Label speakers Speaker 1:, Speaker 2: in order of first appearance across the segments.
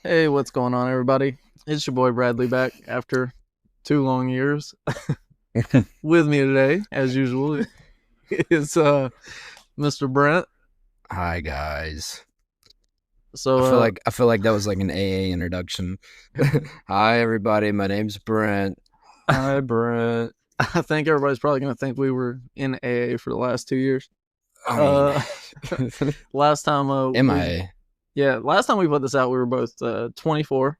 Speaker 1: Hey, what's going on, everybody? It's your boy Bradley back after 2 long years. With me today, as usual, is Mr. Brent.
Speaker 2: Hi guys. I
Speaker 1: So
Speaker 2: feel like I feel like that was like an AA introduction. Hi everybody, my name's Brent. Hi Brent.
Speaker 1: I think everybody's probably gonna think we were in AA for the last 2 years.
Speaker 2: I mean,
Speaker 1: Uh, last time
Speaker 2: MIA.
Speaker 1: last time we put this out, we were both 24.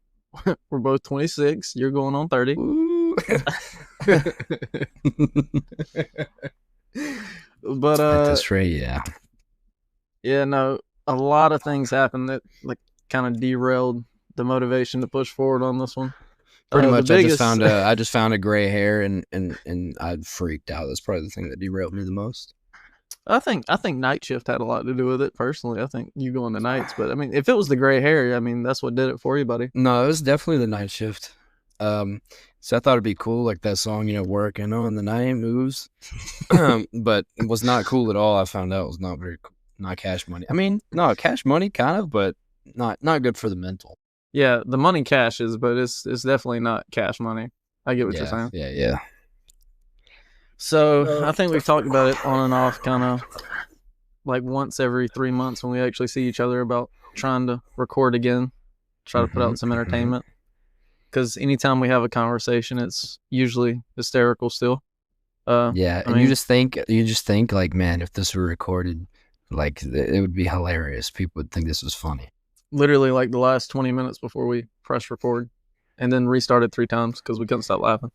Speaker 1: We're both 26. You're going on 30.
Speaker 2: Ooh.
Speaker 1: But
Speaker 2: At this rate, yeah.
Speaker 1: yeah, no, a lot of things happened that like kind of derailed the motivation to push forward on this one.
Speaker 2: Pretty
Speaker 1: The
Speaker 2: much
Speaker 1: biggest,
Speaker 2: I just found a gray hair and I freaked out. That's probably the thing that derailed me the most.
Speaker 1: I think night shift had a lot to do with it. Personally, I think you going to nights, but I mean, if it was the gray hair, I mean, that's what did it for you, buddy.
Speaker 2: No, it was definitely the night shift. So I thought it'd be cool, like that song, working on the night moves. But it was not cool at all. I found out it was not very cool. Not Cash Money. I mean, no, Cash Money kind of, but not good for the mental.
Speaker 1: Yeah, the money cashes, but it's definitely not cash money. I get what you're
Speaker 2: Yeah,
Speaker 1: saying.
Speaker 2: yeah.
Speaker 1: So I think we've talked about it on and off, kind of like once every 3 months when we actually see each other about trying to record again, try to put out some entertainment. Because anytime we have a conversation, it's usually hysterical still.
Speaker 2: Yeah,
Speaker 1: I
Speaker 2: and
Speaker 1: mean,
Speaker 2: you just think like, man, if this were recorded, like it would be hilarious. People would think this was funny.
Speaker 1: literally like the last 20 minutes before we press record and then restarted 3 times because we couldn't stop laughing.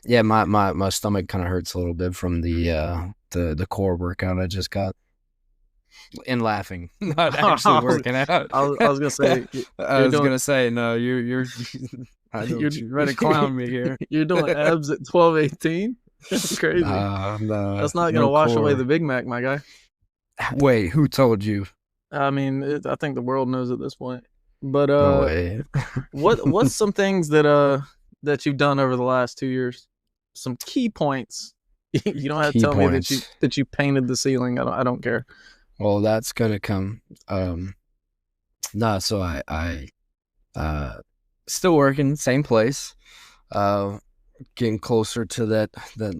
Speaker 2: Yeah, my stomach kind of hurts a little bit from the core workout I just got. And laughing, not actually working out.
Speaker 1: I was gonna say
Speaker 2: I
Speaker 1: you're
Speaker 2: was
Speaker 1: doing
Speaker 2: gonna say no. You're. I
Speaker 1: you're
Speaker 2: don't you ready to clown me here?
Speaker 1: you're doing abs at 12:18. That's crazy.
Speaker 2: No,
Speaker 1: That's not gonna
Speaker 2: no
Speaker 1: wash away
Speaker 2: core.
Speaker 1: the Big Mac, my guy.
Speaker 2: Wait, who told you?
Speaker 1: I mean, I think the world knows at this point. But
Speaker 2: No way.
Speaker 1: what's some things that you've done over the last 2 years? Some key points. You don't have to
Speaker 2: Key
Speaker 1: tell me
Speaker 2: points.
Speaker 1: that you painted the ceiling. I don't care.
Speaker 2: Well, that's gonna come. Nah, so I still working, same place. Uh, Getting closer to that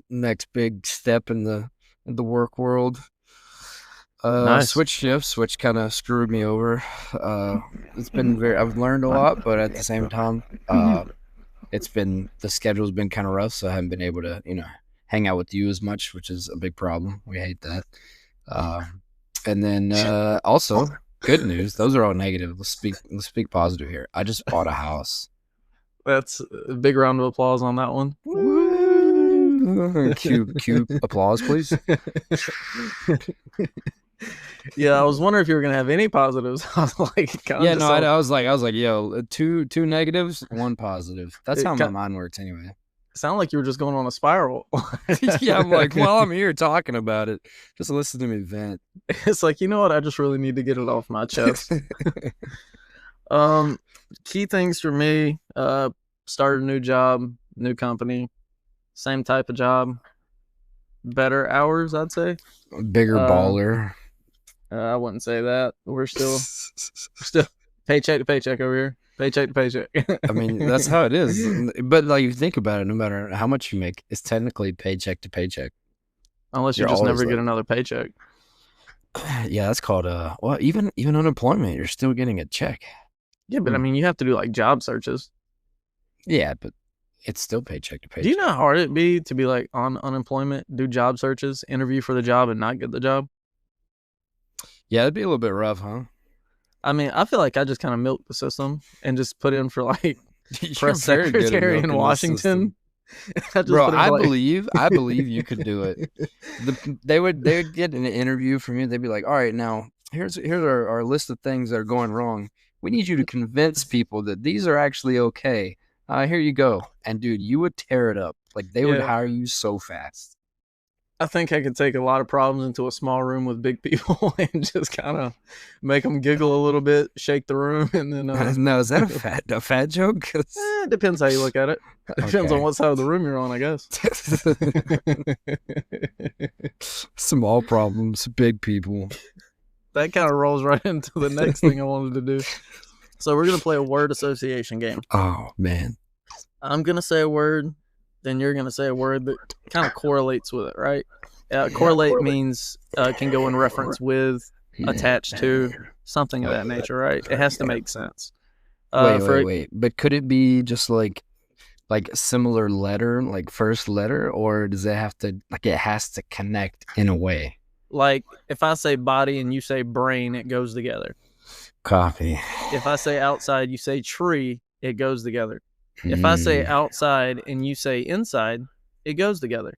Speaker 2: next big step in the work world.
Speaker 1: Nice.
Speaker 2: Switch shifts, which kind of screwed me over. It's been I've learned a lot, but at the same time, the schedule's been kind of rough, so I haven't been able to, hang out with you as much, which is a big problem. We hate that. Uh, and then also, good news. Those are all negative. Let's speak positive here. I just bought a house.
Speaker 1: That's a big round of applause on that one.
Speaker 2: Woo! Cue applause, please.
Speaker 1: Yeah, I was wondering if you were gonna have any positives. I was like, kind of
Speaker 2: Yeah,
Speaker 1: just
Speaker 2: no, I was like, yo, two negatives, one positive. That's
Speaker 1: it
Speaker 2: how my mind works, anyway.
Speaker 1: sounded like you were just going on a spiral.
Speaker 2: Yeah, I'm like, well, I'm here talking about it. Just listen to me vent.
Speaker 1: It's like, you know what? I just really need to get it off my chest. Um, Key things for me: started a new job, new company, same type of job, better hours. I'd say.
Speaker 2: Bigger
Speaker 1: Uh,
Speaker 2: baller.
Speaker 1: I wouldn't say that. We're still paycheck to paycheck over here. Paycheck to paycheck.
Speaker 2: I mean, that's how it is. But like, you think about it, no matter how much you make, it's technically paycheck to paycheck.
Speaker 1: Unless you
Speaker 2: You're
Speaker 1: just
Speaker 2: always
Speaker 1: never get
Speaker 2: like,
Speaker 1: another paycheck.
Speaker 2: yeah, that's called well, even unemployment, you're still getting a check.
Speaker 1: Yeah, but I mean, you have to do like job searches.
Speaker 2: Yeah, but it's still paycheck to
Speaker 1: Do you
Speaker 2: paycheck.
Speaker 1: know how hard it'd be to be like on unemployment, do job searches, interview for the job, and not get the job?
Speaker 2: Yeah, it'd be a little bit rough, huh?
Speaker 1: I mean, I feel like I just kind of milked the system and just put in for like
Speaker 2: You're
Speaker 1: press
Speaker 2: very good at
Speaker 1: secretary in
Speaker 2: milking the system.
Speaker 1: Washington. I just
Speaker 2: Bro,
Speaker 1: put in for like
Speaker 2: I believe you could do it. They would get an interview from you. They'd be like, all right, now here's our list of things that are going wrong. We need you to convince people that these are actually okay. Here you go. And dude, you would tear it up. Like they would
Speaker 1: yeah.
Speaker 2: hire you so fast.
Speaker 1: I think I could take a lot of problems into a small room with big people and just kind of make them giggle a little bit, shake the room, and then
Speaker 2: No, is that a fat joke? 'Cause-
Speaker 1: it depends how you look at it. Depends on
Speaker 2: okay.
Speaker 1: what side of the room you're on, I guess.
Speaker 2: Small problems, big people.
Speaker 1: That kind of rolls right into the next thing I wanted to do. So we're gonna play a word association game.
Speaker 2: Oh man.
Speaker 1: I'm gonna say a word, then you're gonna say a word that kind of correlates with it, right? Correlate means can go in reference with, attached to, something of that nature, right? It has to make sense.
Speaker 2: Wait. But could it be just like similar letter, like first letter, or does it have to it has to connect in a way?
Speaker 1: Like if I say body and you say brain, it goes together.
Speaker 2: Copy.
Speaker 1: If I say outside, you say tree, it goes together. If I say outside and you say inside, it goes together.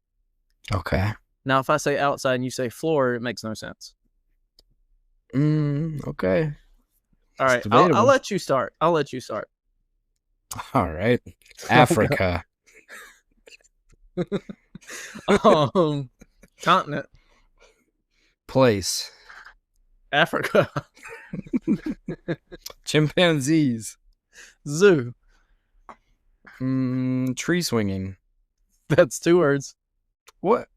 Speaker 2: Okay.
Speaker 1: Now, if I say outside and you say floor, it makes no sense.
Speaker 2: Okay.
Speaker 1: All right. I'll let you start.
Speaker 2: All right. Africa.
Speaker 1: Continent.
Speaker 2: Place.
Speaker 1: Africa.
Speaker 2: Chimpanzees.
Speaker 1: Zoo.
Speaker 2: Tree swinging.
Speaker 1: That's 2 words.
Speaker 2: What?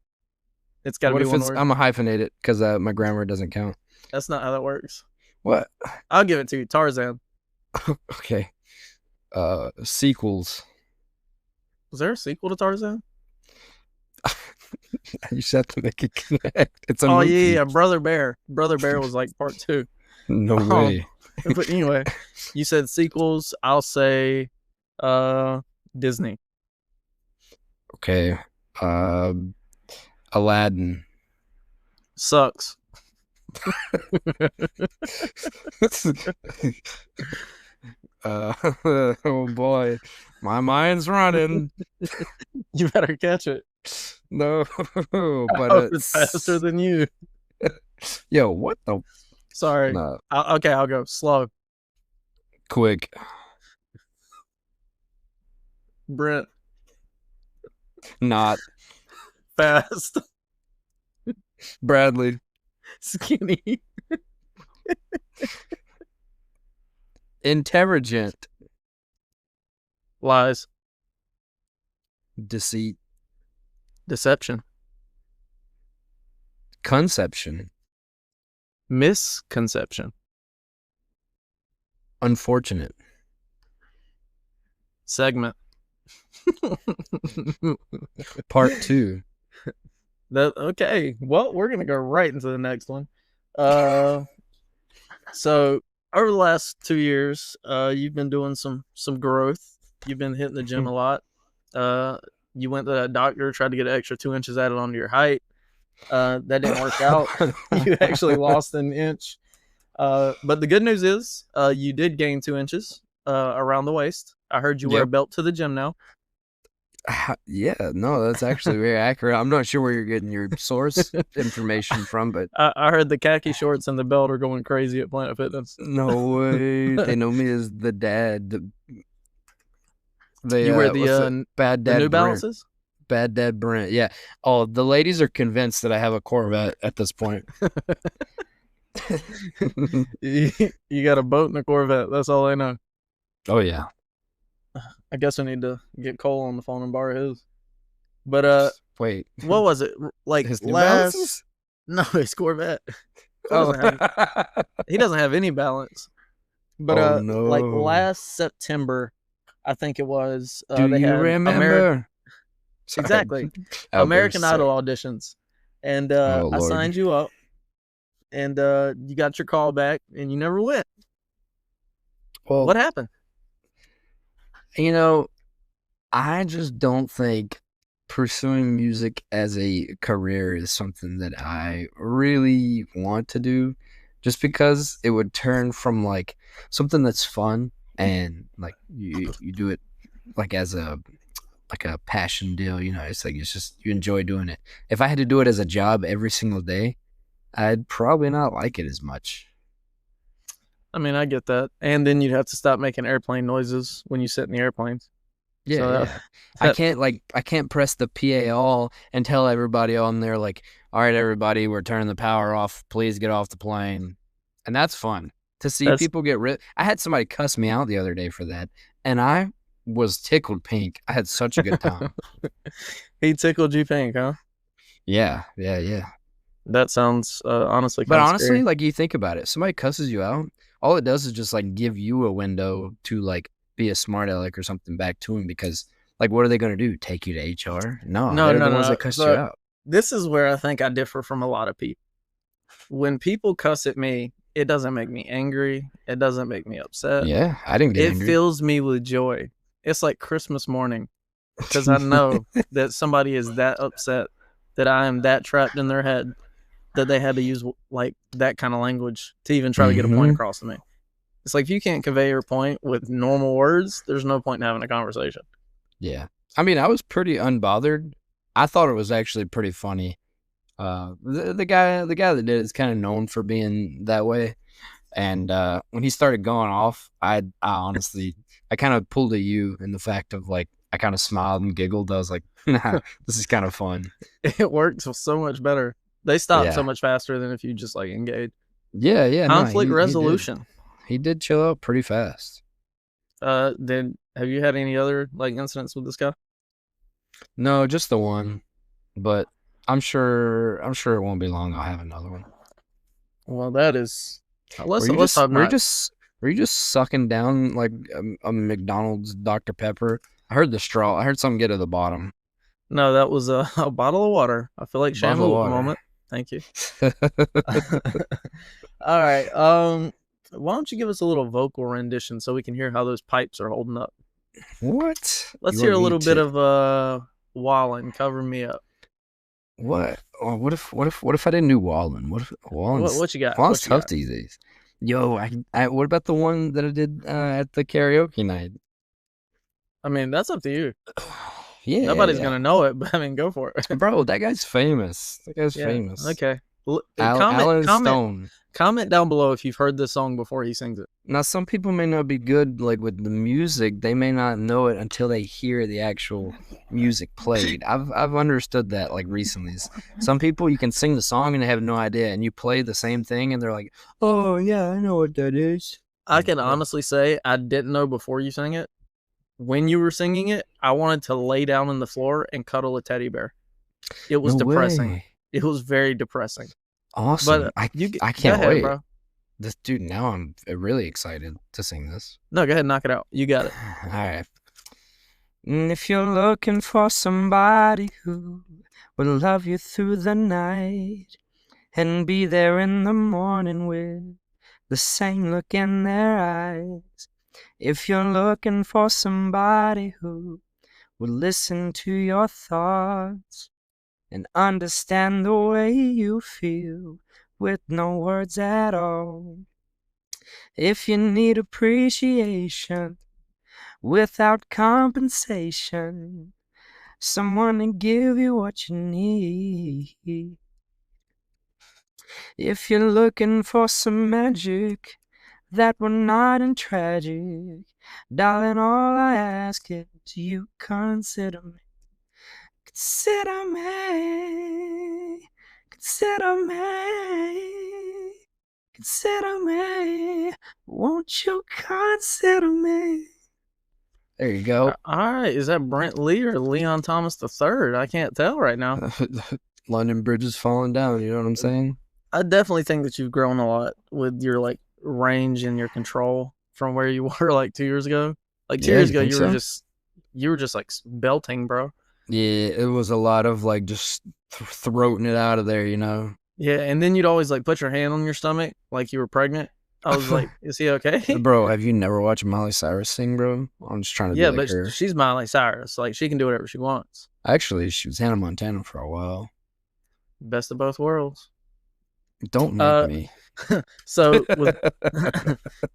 Speaker 1: It's got to be one word.
Speaker 2: I'm gonna hyphenate it because my grammar doesn't count.
Speaker 1: That's not how that works.
Speaker 2: What?
Speaker 1: I'll give it to you. Tarzan.
Speaker 2: Okay. Sequels.
Speaker 1: Was there a sequel to Tarzan?
Speaker 2: You just have to make it connect. It's a movie.
Speaker 1: Yeah, Brother Bear. Brother Bear was like part 2.
Speaker 2: No way.
Speaker 1: But anyway, you said sequels. I'll say Disney.
Speaker 2: Okay. Aladdin.
Speaker 1: Sucks.
Speaker 2: Oh boy, my mind's running.
Speaker 1: You better catch it.
Speaker 2: No, but
Speaker 1: it's faster than you.
Speaker 2: Yo, what the?
Speaker 1: Sorry.
Speaker 2: No.
Speaker 1: Okay, I'll go slow.
Speaker 2: Quick.
Speaker 1: Brent.
Speaker 2: Not.
Speaker 1: Fast.
Speaker 2: Bradley.
Speaker 1: Skinny.
Speaker 2: Intelligent.
Speaker 1: Lies.
Speaker 2: Deceit.
Speaker 1: Deception.
Speaker 2: Conception.
Speaker 1: Misconception.
Speaker 2: Unfortunate.
Speaker 1: Segment.
Speaker 2: Part 2.
Speaker 1: Okay. Well, we're gonna go right into the next one. So over the last 2 years, you've been doing some growth. You've been hitting the gym a lot. You went to that doctor, tried to get an extra 2 inches added onto your height. That didn't work out. You actually lost an inch. But the good news is, you did gain 2 inches around the waist. I heard you wear a belt to the gym now.
Speaker 2: Yeah, no, that's actually very accurate. I'm not sure where you're getting your source information from, but
Speaker 1: I heard the khaki shorts and the belt are going crazy at Planet Fitness.
Speaker 2: No way. They know me as the dad.
Speaker 1: You wear the
Speaker 2: bad dad
Speaker 1: the New
Speaker 2: Brent.
Speaker 1: Balances?
Speaker 2: Bad dad Brent. Yeah. Oh, the ladies are convinced that I have a Corvette at this point.
Speaker 1: You got a boat and a Corvette. That's all I know.
Speaker 2: Oh yeah.
Speaker 1: I guess I need to get Cole on the phone and borrow his. But
Speaker 2: wait,
Speaker 1: what was it like?
Speaker 2: His New Balances?
Speaker 1: No, his Corvette.
Speaker 2: Oh,
Speaker 1: he doesn't have any balance. But
Speaker 2: no.
Speaker 1: like last September, I think it was.
Speaker 2: Do
Speaker 1: they
Speaker 2: you
Speaker 1: had
Speaker 2: remember?
Speaker 1: Exactly. American Idol auditions, and I signed you up, and you got your call back, and you never went.
Speaker 2: Well,
Speaker 1: what happened?
Speaker 2: You know, I just don't think pursuing music as a career is something that I really want to do, just because it would turn from like something that's fun and like you do it like as a passion deal, you know, it's just you enjoy doing it. If I had to do it as a job every single day, I'd probably not like it as much.
Speaker 1: I mean, I get that. And then you'd have to stop making airplane noises when you sit in the airplanes.
Speaker 2: Yeah, so yeah. I can't press the PA all and tell everybody on there like, all right, everybody, we're turning the power off. Please get off the plane. And that's fun to see people get rid. I had somebody cuss me out the other day for that, and I was tickled pink. I had such a good time.
Speaker 1: He tickled you pink, huh?
Speaker 2: Yeah.
Speaker 1: That sounds honestly.
Speaker 2: But honestly,
Speaker 1: scary.
Speaker 2: like you think about it, somebody cusses you out. all it does is just like give you a window to like be a smart aleck or something back to him, because like what are they going to do? Take you to HR? No,
Speaker 1: No,
Speaker 2: they're
Speaker 1: no,
Speaker 2: the ones
Speaker 1: no.
Speaker 2: that cussed you
Speaker 1: So
Speaker 2: out.
Speaker 1: this is where I think I differ from a lot of people. When people cuss at me, it doesn't make me angry. It doesn't make me upset.
Speaker 2: Yeah, I didn't get
Speaker 1: It
Speaker 2: angry.
Speaker 1: fills me with joy. It's like Christmas morning because I know that somebody is that upset, that I am that trapped in their head, that they had to use like that kind of language to even try to get a point across to me. It's like if you can't convey your point with normal words, there's no point in having a conversation.
Speaker 2: Yeah. I mean, I was pretty unbothered. I thought it was actually pretty funny. The guy that did it is kind of known for being that way. And when he started going off, I honestly, I kind of pulled a U in the fact of like, I kind of smiled and giggled. I was like, nah, this is kind of fun.
Speaker 1: It works so much better. They stop so
Speaker 2: Yeah.
Speaker 1: much faster than if you just like engage.
Speaker 2: Yeah. No,
Speaker 1: Conflict resolution.
Speaker 2: He did chill out pretty fast.
Speaker 1: Then have you had any other like incidents with this guy?
Speaker 2: No, just the one, but I'm sure it won't be long. I'll have another one.
Speaker 1: Well, that is. Let's
Speaker 2: Were you
Speaker 1: hope not.
Speaker 2: were you just sucking down like a McDonald's Dr. Pepper? I heard the straw. I heard something get to the bottom.
Speaker 1: No, that was a bottle of water. I feel like
Speaker 2: Bottle
Speaker 1: Shamu
Speaker 2: of
Speaker 1: at the
Speaker 2: water.
Speaker 1: moment. Thank you. All right. Why don't you give us a little vocal rendition so we can hear how those pipes are holding up?
Speaker 2: What?
Speaker 1: Let's
Speaker 2: You
Speaker 1: hear
Speaker 2: want
Speaker 1: a
Speaker 2: me
Speaker 1: little bit
Speaker 2: to-
Speaker 1: of Wallen, Cover Me Up.
Speaker 2: What? Oh, what if I didn't do Wallen? What if Wallen's
Speaker 1: What you got?
Speaker 2: Wallen's
Speaker 1: What you
Speaker 2: tough
Speaker 1: got?
Speaker 2: these days? Yo, what about the one that I did at the karaoke night?
Speaker 1: I mean, that's up to you.
Speaker 2: Yeah,
Speaker 1: Nobody's gonna know it, but I mean, go for it.
Speaker 2: bro. That guy's famous. That guy's
Speaker 1: Yeah.
Speaker 2: famous.
Speaker 1: Okay.
Speaker 2: Alan Stone.
Speaker 1: Comment down below if you've heard this song before he sings it.
Speaker 2: Now, some people may not be good like with the music. They may not know it until they hear the actual music played. I've understood that like recently. Some people you can sing the song and they have no idea, and you play the same thing and they're like, "Oh yeah, I know what that is."
Speaker 1: I can honestly say I didn't know before you sang it. When you were singing it, I wanted to lay down on the floor and cuddle a teddy bear. It was
Speaker 2: No
Speaker 1: depressing.
Speaker 2: way.
Speaker 1: It was very depressing.
Speaker 2: Awesome.
Speaker 1: But
Speaker 2: I
Speaker 1: go
Speaker 2: can't
Speaker 1: ahead,
Speaker 2: wait.
Speaker 1: bro.
Speaker 2: This dude, now I'm really excited to sing this.
Speaker 1: No, go ahead, knock it out. You got it.
Speaker 2: All right. If you're looking for somebody who will love you through the night and be there in the morning with the same look in their eyes, if you're looking for somebody who will listen to your thoughts and understand the way you feel with no words at all, if you need appreciation without compensation, someone to give you what you need. If you're looking for some magic that we're not in tragic, darling, all I ask is you consider me. Consider me. Consider me. Consider me. Won't you consider me? There you go.
Speaker 1: All right. Is that Brent Lee or Leon Thomas III? I can't tell right now.
Speaker 2: London Bridge is falling down. You know what I'm saying?
Speaker 1: I definitely think that you've grown a lot with your like range and your control from where you were like 2 years ago. Like 2 years ago, you were just like belting, bro.
Speaker 2: Yeah, it was a lot of like just throating it out of there, you know.
Speaker 1: Yeah, and then you'd always like put your hand on your stomach like you were pregnant. I was like, is he okay?
Speaker 2: Bro, have you never watched Miley Cyrus sing, bro? I'm just trying to be
Speaker 1: Yeah,
Speaker 2: like
Speaker 1: but
Speaker 2: her.
Speaker 1: she's Miley Cyrus. Like she can do whatever she wants.
Speaker 2: Actually, she was Hannah Montana for a while.
Speaker 1: Best of both worlds.
Speaker 2: Don't make me.
Speaker 1: So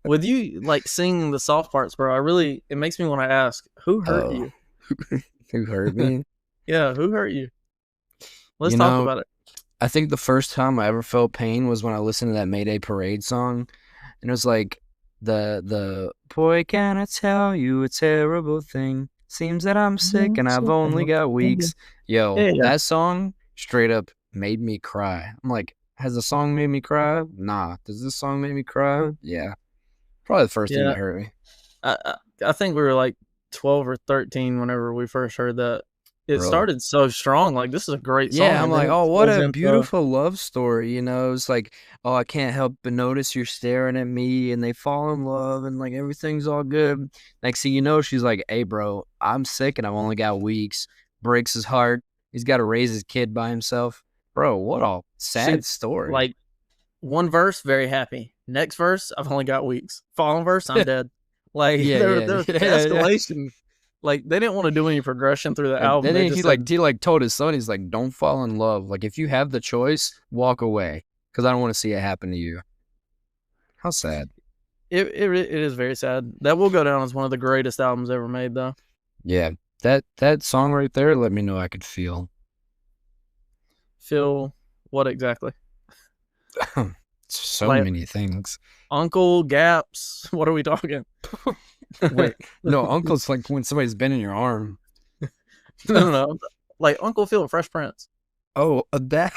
Speaker 1: with you like singing the soft parts, bro, it makes me want to ask, who hurt you?
Speaker 2: Who hurt me?
Speaker 1: Yeah, who hurt you? Let's
Speaker 2: You
Speaker 1: talk
Speaker 2: know,
Speaker 1: about it.
Speaker 2: I think the first time I ever felt pain was when I listened to that Mayday Parade song, and it was like the boy, can I tell you a terrible thing? Seems that I'm sick and I've only got weeks. Yo,
Speaker 1: Yeah.
Speaker 2: that song straight up made me cry. I'm like, has the song made me cry? Nah. Does this song make me cry? Yeah. Probably the first thing that hurt me.
Speaker 1: I think we were like 12 or 13 whenever we first heard that. it
Speaker 2: bro.
Speaker 1: started so strong. Like, this is a great song,
Speaker 2: Yeah, I'm
Speaker 1: and then
Speaker 2: like,
Speaker 1: it
Speaker 2: oh,
Speaker 1: just
Speaker 2: what
Speaker 1: goes
Speaker 2: a
Speaker 1: into
Speaker 2: beautiful love story, you know? It's like, oh, I can't help but notice you're staring at me, and they fall in love, and like everything's all good. Next thing you know, she's like, hey, bro, I'm sick, and I've only got weeks. Breaks his heart. He's got to raise his kid by himself. Bro, what a
Speaker 1: she
Speaker 2: sad story.
Speaker 1: like one verse, very happy. Next verse, I've only got weeks. Following verse, I'm dead. Like
Speaker 2: Yeah,
Speaker 1: there,
Speaker 2: yeah,
Speaker 1: there was the
Speaker 2: yeah, yeah.
Speaker 1: escalation. Like they didn't want to do any progression through the
Speaker 2: And
Speaker 1: album. They
Speaker 2: then
Speaker 1: just said,
Speaker 2: he like told his son, he's like, don't fall in love. Like if you have the choice, walk away, because I don't want to see it happen to you. How sad.
Speaker 1: it is very sad. That will go down as one of the greatest albums ever made, though.
Speaker 2: Yeah, that song right there let me know I could feel.
Speaker 1: Feel what exactly?
Speaker 2: So
Speaker 1: Like
Speaker 2: many things.
Speaker 1: Uncle Gaps. What are we talking?
Speaker 2: Wait, no, uncle's like when somebody's been in your arm.
Speaker 1: No. Like Uncle Phil, Fresh Prince.
Speaker 2: Oh, that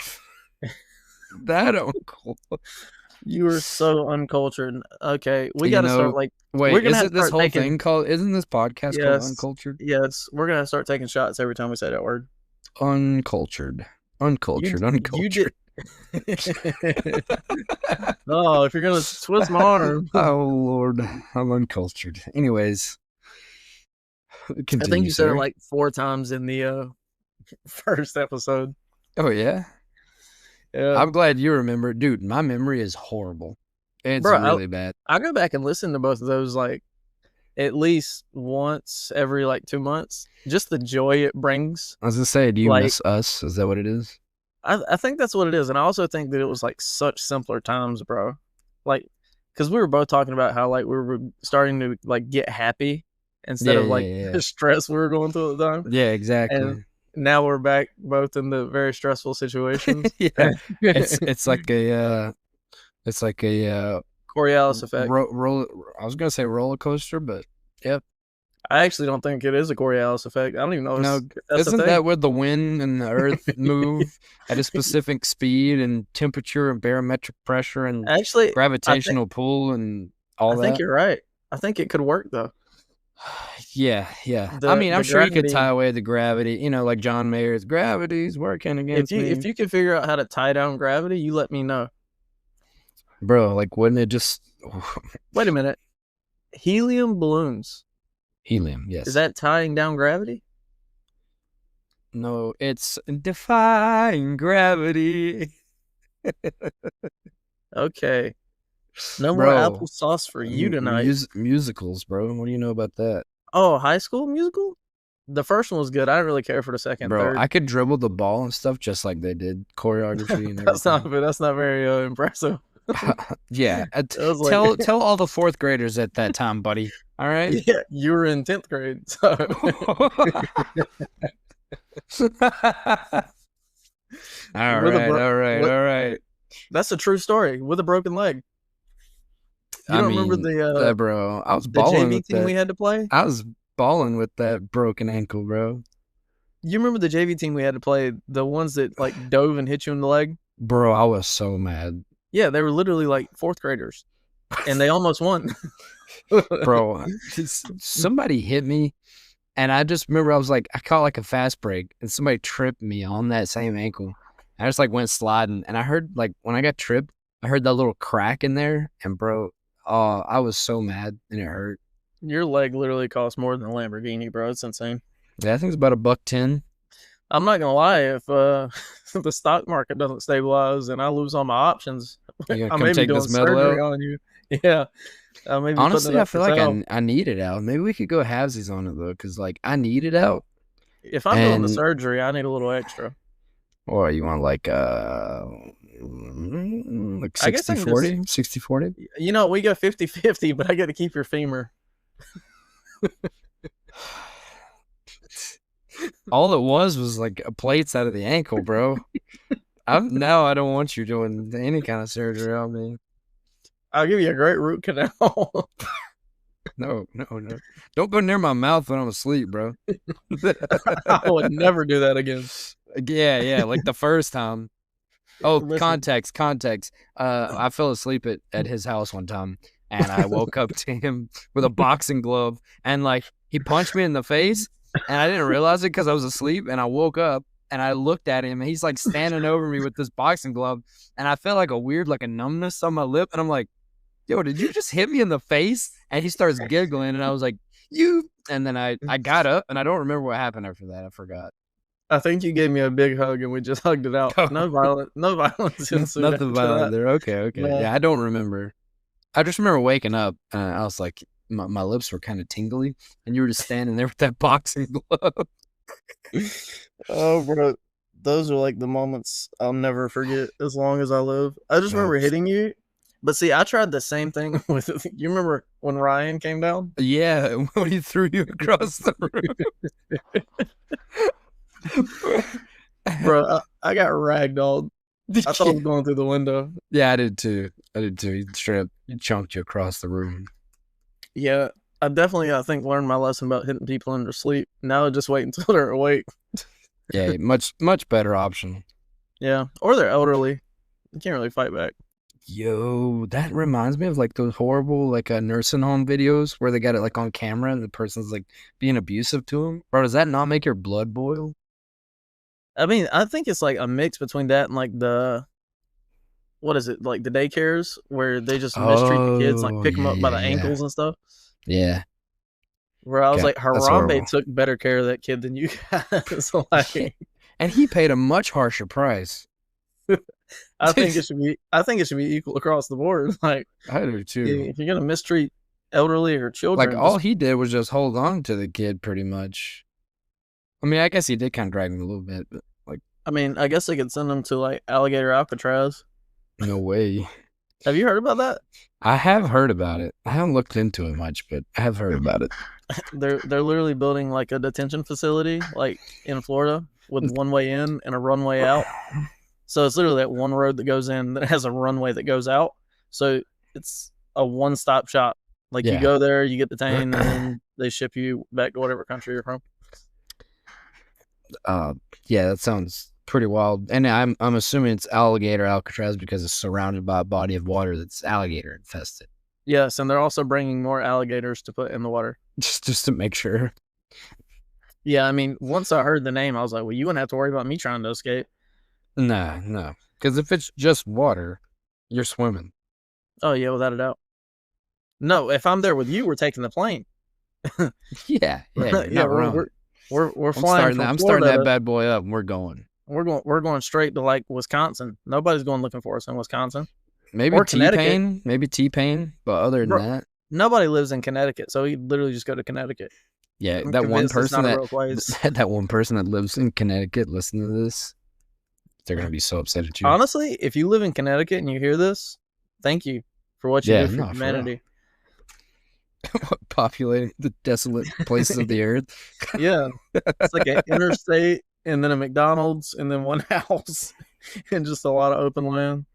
Speaker 2: uncle.
Speaker 1: You are so uncultured. Okay, we
Speaker 2: You
Speaker 1: got to
Speaker 2: know,
Speaker 1: start like we're
Speaker 2: wait,
Speaker 1: gonna have
Speaker 2: isn't
Speaker 1: to
Speaker 2: this
Speaker 1: start
Speaker 2: whole
Speaker 1: taking.
Speaker 2: thing called? Isn't this podcast called
Speaker 1: Yes,
Speaker 2: Uncultured?
Speaker 1: yes, we're gonna start taking shots every time we say that word.
Speaker 2: Uncultured, uncultured,
Speaker 1: You did.
Speaker 2: uncultured.
Speaker 1: Oh, if you're gonna twist my arm,
Speaker 2: Oh Lord, I'm uncultured. Anyways,
Speaker 1: I
Speaker 2: continue,
Speaker 1: think you said it
Speaker 2: sir.
Speaker 1: like 4 times in the first episode.
Speaker 2: Oh yeah,
Speaker 1: Yeah,
Speaker 2: I'm glad you remember, dude. My memory is horrible. It's
Speaker 1: bro,
Speaker 2: really bad.
Speaker 1: I go back and listen to both of those like at least once every like 2 months. Just the joy it brings.
Speaker 2: I was gonna say, do you
Speaker 1: Like
Speaker 2: miss us? Is that what it is?
Speaker 1: I think that's what it is, and I also think that it was like such simpler times, bro. Like, because we were both talking about how like we were starting to like get happy instead
Speaker 2: Yeah,
Speaker 1: of like
Speaker 2: yeah,
Speaker 1: the stress we were going through at the time,
Speaker 2: yeah.
Speaker 1: and
Speaker 2: Exactly.
Speaker 1: now we're back both in the very stressful situations.
Speaker 2: Yeah, it's like a it's like a
Speaker 1: Coriolis effect.
Speaker 2: roll. I was gonna say roller coaster, but yep.
Speaker 1: I actually don't think it is a Coriolis effect. I don't even know
Speaker 2: No,
Speaker 1: if that's a
Speaker 2: isn't
Speaker 1: thing.
Speaker 2: that where the wind and the earth move at a specific speed and temperature and barometric pressure and
Speaker 1: Actually,
Speaker 2: gravitational pull and all
Speaker 1: I think
Speaker 2: that?
Speaker 1: you're right. I think it could work though.
Speaker 2: Yeah, yeah. I mean, I'm
Speaker 1: The
Speaker 2: sure you could tie
Speaker 1: gravity.
Speaker 2: away the gravity, you know, like John Mayer's gravity's working against
Speaker 1: If
Speaker 2: me.
Speaker 1: you can figure out how to tie down gravity, you let me know.
Speaker 2: Bro, like, wouldn't it just
Speaker 1: Wait a minute. Helium balloons.
Speaker 2: helium? Yes.
Speaker 1: Is that tying down gravity?
Speaker 2: No, it's defying gravity.
Speaker 1: Okay. No more
Speaker 2: Bro,
Speaker 1: applesauce for you tonight.
Speaker 2: musicals, bro. What do you know about that?
Speaker 1: Oh, High School Musical? The first one was good. I didn't really care for the second and
Speaker 2: Bro,
Speaker 1: third.
Speaker 2: I could dribble the ball and stuff just like they did, choreography and everything.
Speaker 1: That's not very impressive.
Speaker 2: Yeah,
Speaker 1: It was like,
Speaker 2: tell all the fourth graders at that time, buddy. All right.
Speaker 1: yeah, you were in 10th grade. So
Speaker 2: All
Speaker 1: with a
Speaker 2: right, all right,
Speaker 1: with,
Speaker 2: all right.
Speaker 1: that's a true story with a broken leg. You
Speaker 2: I
Speaker 1: don't remember
Speaker 2: mean, bro, I was
Speaker 1: the
Speaker 2: balling
Speaker 1: JV
Speaker 2: with
Speaker 1: team we
Speaker 2: that.
Speaker 1: had to play?
Speaker 2: I was balling with that broken ankle, bro.
Speaker 1: You remember the JV team we had to play? The ones that like dove and hit you in the leg?
Speaker 2: Bro, I was so mad.
Speaker 1: Yeah, they were literally like 4th graders, and they almost won.
Speaker 2: Bro, somebody hit me, and I just remember I was like, I caught like a fast break, and somebody tripped me on that same ankle. I just like went sliding, and I heard like when I got tripped, I heard that little crack in there, and bro, oh, I was so mad, and it hurt.
Speaker 1: Your leg literally costs more than a Lamborghini, bro. It's insane.
Speaker 2: Yeah, I think it's about $110.
Speaker 1: I'm not gonna lie. If the stock market doesn't stabilize and I lose all my options,
Speaker 2: You gonna
Speaker 1: I
Speaker 2: come
Speaker 1: may be
Speaker 2: take
Speaker 1: doing
Speaker 2: this metal
Speaker 1: surgery
Speaker 2: out?
Speaker 1: on you. Yeah, I may be putting it
Speaker 2: Honestly, I
Speaker 1: up
Speaker 2: feel
Speaker 1: for
Speaker 2: like
Speaker 1: sale.
Speaker 2: I need it out. Maybe we could go halvesies on it though, because like I need it out.
Speaker 1: If I'm doing the
Speaker 2: And
Speaker 1: surgery, I need a little extra.
Speaker 2: or you want like
Speaker 1: I guess I
Speaker 2: 60
Speaker 1: can
Speaker 2: 40? 60 40?
Speaker 1: You know, we go 50-50, but I got to keep your femur.
Speaker 2: All it was like a plates out of the ankle, bro. Now I don't want you doing any kind of surgery on me.
Speaker 1: I'll give you a great root canal.
Speaker 2: No. Don't go near my mouth when I'm asleep, bro.
Speaker 1: I would never do that again.
Speaker 2: Yeah, like the first time. Oh,
Speaker 1: Listen.
Speaker 2: context. I fell asleep at his house one time, and I woke up to him with a boxing glove, and like he punched me in the face, and I didn't realize it because I was asleep. And I woke up and I looked at him, and he's like standing over me with this boxing glove, and I felt like a numbness on my lip, and I'm like, "Yo, did you just hit me in the face?" And he starts giggling, and I was like, "You," and then I got up, and I don't remember what happened after that. I forgot.
Speaker 1: I think you gave me a big hug and we just hugged it out. No violence ensued
Speaker 2: Nothing
Speaker 1: after
Speaker 2: violent
Speaker 1: that.
Speaker 2: there. Okay.
Speaker 1: No.
Speaker 2: Yeah, I don't remember. I just remember waking up, and I was like, my lips were kind of tingly, and you were just standing there with that boxing glove.
Speaker 1: Oh, bro, those are like the moments I'll never forget as long as I live. I just remember hitting you, but see, I tried the same thing with. You remember when Ryan came down?
Speaker 2: Yeah, when he threw you across the room.
Speaker 1: Bro, I got ragdolled. I thought I was going through the window.
Speaker 2: Yeah, I did too. He straight up chunked you across the room.
Speaker 1: Yeah, I definitely, I think, learned my lesson about hitting people in their sleep. Now I just wait until they're awake.
Speaker 2: Yeah, much better option.
Speaker 1: Yeah, or they're elderly. You can't really fight back.
Speaker 2: Yo, that reminds me of like those horrible like nursing home videos where they got it like on camera and the person's like being abusive to them. Bro, does that not make your blood boil?
Speaker 1: I mean, I think it's like a mix between that and like what is it, like the daycares where they just mistreat the kids, like pick them up by the ankles and stuff.
Speaker 2: Yeah.
Speaker 1: Where I was like, Harambe took better care of that kid than you guys. Like,
Speaker 2: and he paid a much harsher price.
Speaker 1: I think it should be equal across the board. Like,
Speaker 2: I do too.
Speaker 1: If you're gonna mistreat elderly or children,
Speaker 2: like all he did was just hold on to the kid, pretty much. I mean, I guess he did kind of drag him a little bit, but like,
Speaker 1: I mean, I guess they could send him to like Alligator Alcatraz.
Speaker 2: No way.
Speaker 1: Have you heard about that?
Speaker 2: I have heard about it. I haven't looked into it much, but I have heard about it.
Speaker 1: They're literally building like a detention facility, like in Florida, with one way in and a runway out. So it's literally that one road that goes in that has a runway that goes out. So it's a one-stop shop. Like you go there, you get detained, and then they ship you back to whatever country you're from.
Speaker 2: Yeah, that sounds pretty wild. And I'm assuming it's Alligator Alcatraz because it's surrounded by a body of water that's alligator infested.
Speaker 1: Yes, and they're also bringing more alligators to put in the water.
Speaker 2: Just to make sure.
Speaker 1: Yeah, I mean, once I heard the name, I was like, well, you wouldn't have to worry about me trying to escape.
Speaker 2: No. Because if it's just water, you're swimming.
Speaker 1: Oh, yeah, without a doubt. No, if I'm there with you, we're taking the plane.
Speaker 2: Yeah.
Speaker 1: We're flying.
Speaker 2: I'm starting that bad boy up, and we're going.
Speaker 1: We're going straight to like Wisconsin. Nobody's going looking for us in Wisconsin.
Speaker 2: Maybe T-Pain, but other than that,
Speaker 1: nobody lives in Connecticut, so you literally just go to Connecticut.
Speaker 2: Yeah, that one person that lives in Connecticut, listen to this, they're gonna be so upset at you.
Speaker 1: Honestly, if you live in Connecticut and you hear this, thank you for what you do for humanity.
Speaker 2: Populating the desolate places of the earth.
Speaker 1: Yeah, it's like an interstate, and then a McDonald's, and then one house, and just a lot of open land.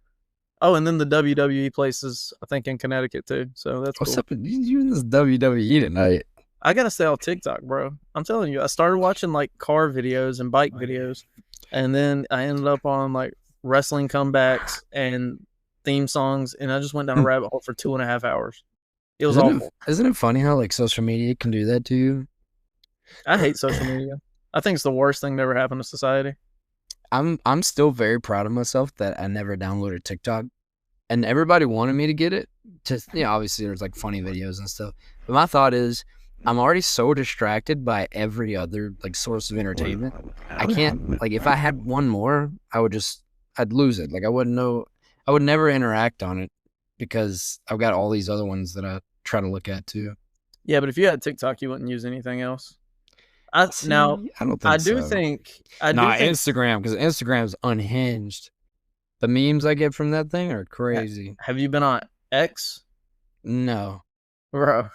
Speaker 1: Oh, and then the WWE places, I think, in Connecticut too. So that's
Speaker 2: what's up with you in this WWE tonight.
Speaker 1: I gotta stay off TikTok, bro. I'm telling you, I started watching like car videos and bike videos, and then I ended up on like wrestling comebacks and theme songs, and I just went down a rabbit hole for 2.5 hours. It was awful.
Speaker 2: Isn't it funny how like social media can do that to you?
Speaker 1: I hate social media. I think it's the worst thing that ever happened to society.
Speaker 2: I'm still very proud of myself that I never downloaded TikTok, and everybody wanted me to get it. Obviously there's like funny videos and stuff, but my thought is, I'm already so distracted by every other like source of entertainment. I can't, like, if I had one more, I'd lose it. Like I would never interact on it because I've got all these other ones that I try to look at too. Yeah,
Speaker 1: but if you had TikTok, you wouldn't use anything else.
Speaker 2: I don't think
Speaker 1: I do think
Speaker 2: Instagram, because Instagram's unhinged. The memes I get from that thing are crazy.
Speaker 1: Have you been on X?
Speaker 2: No.
Speaker 1: Bro.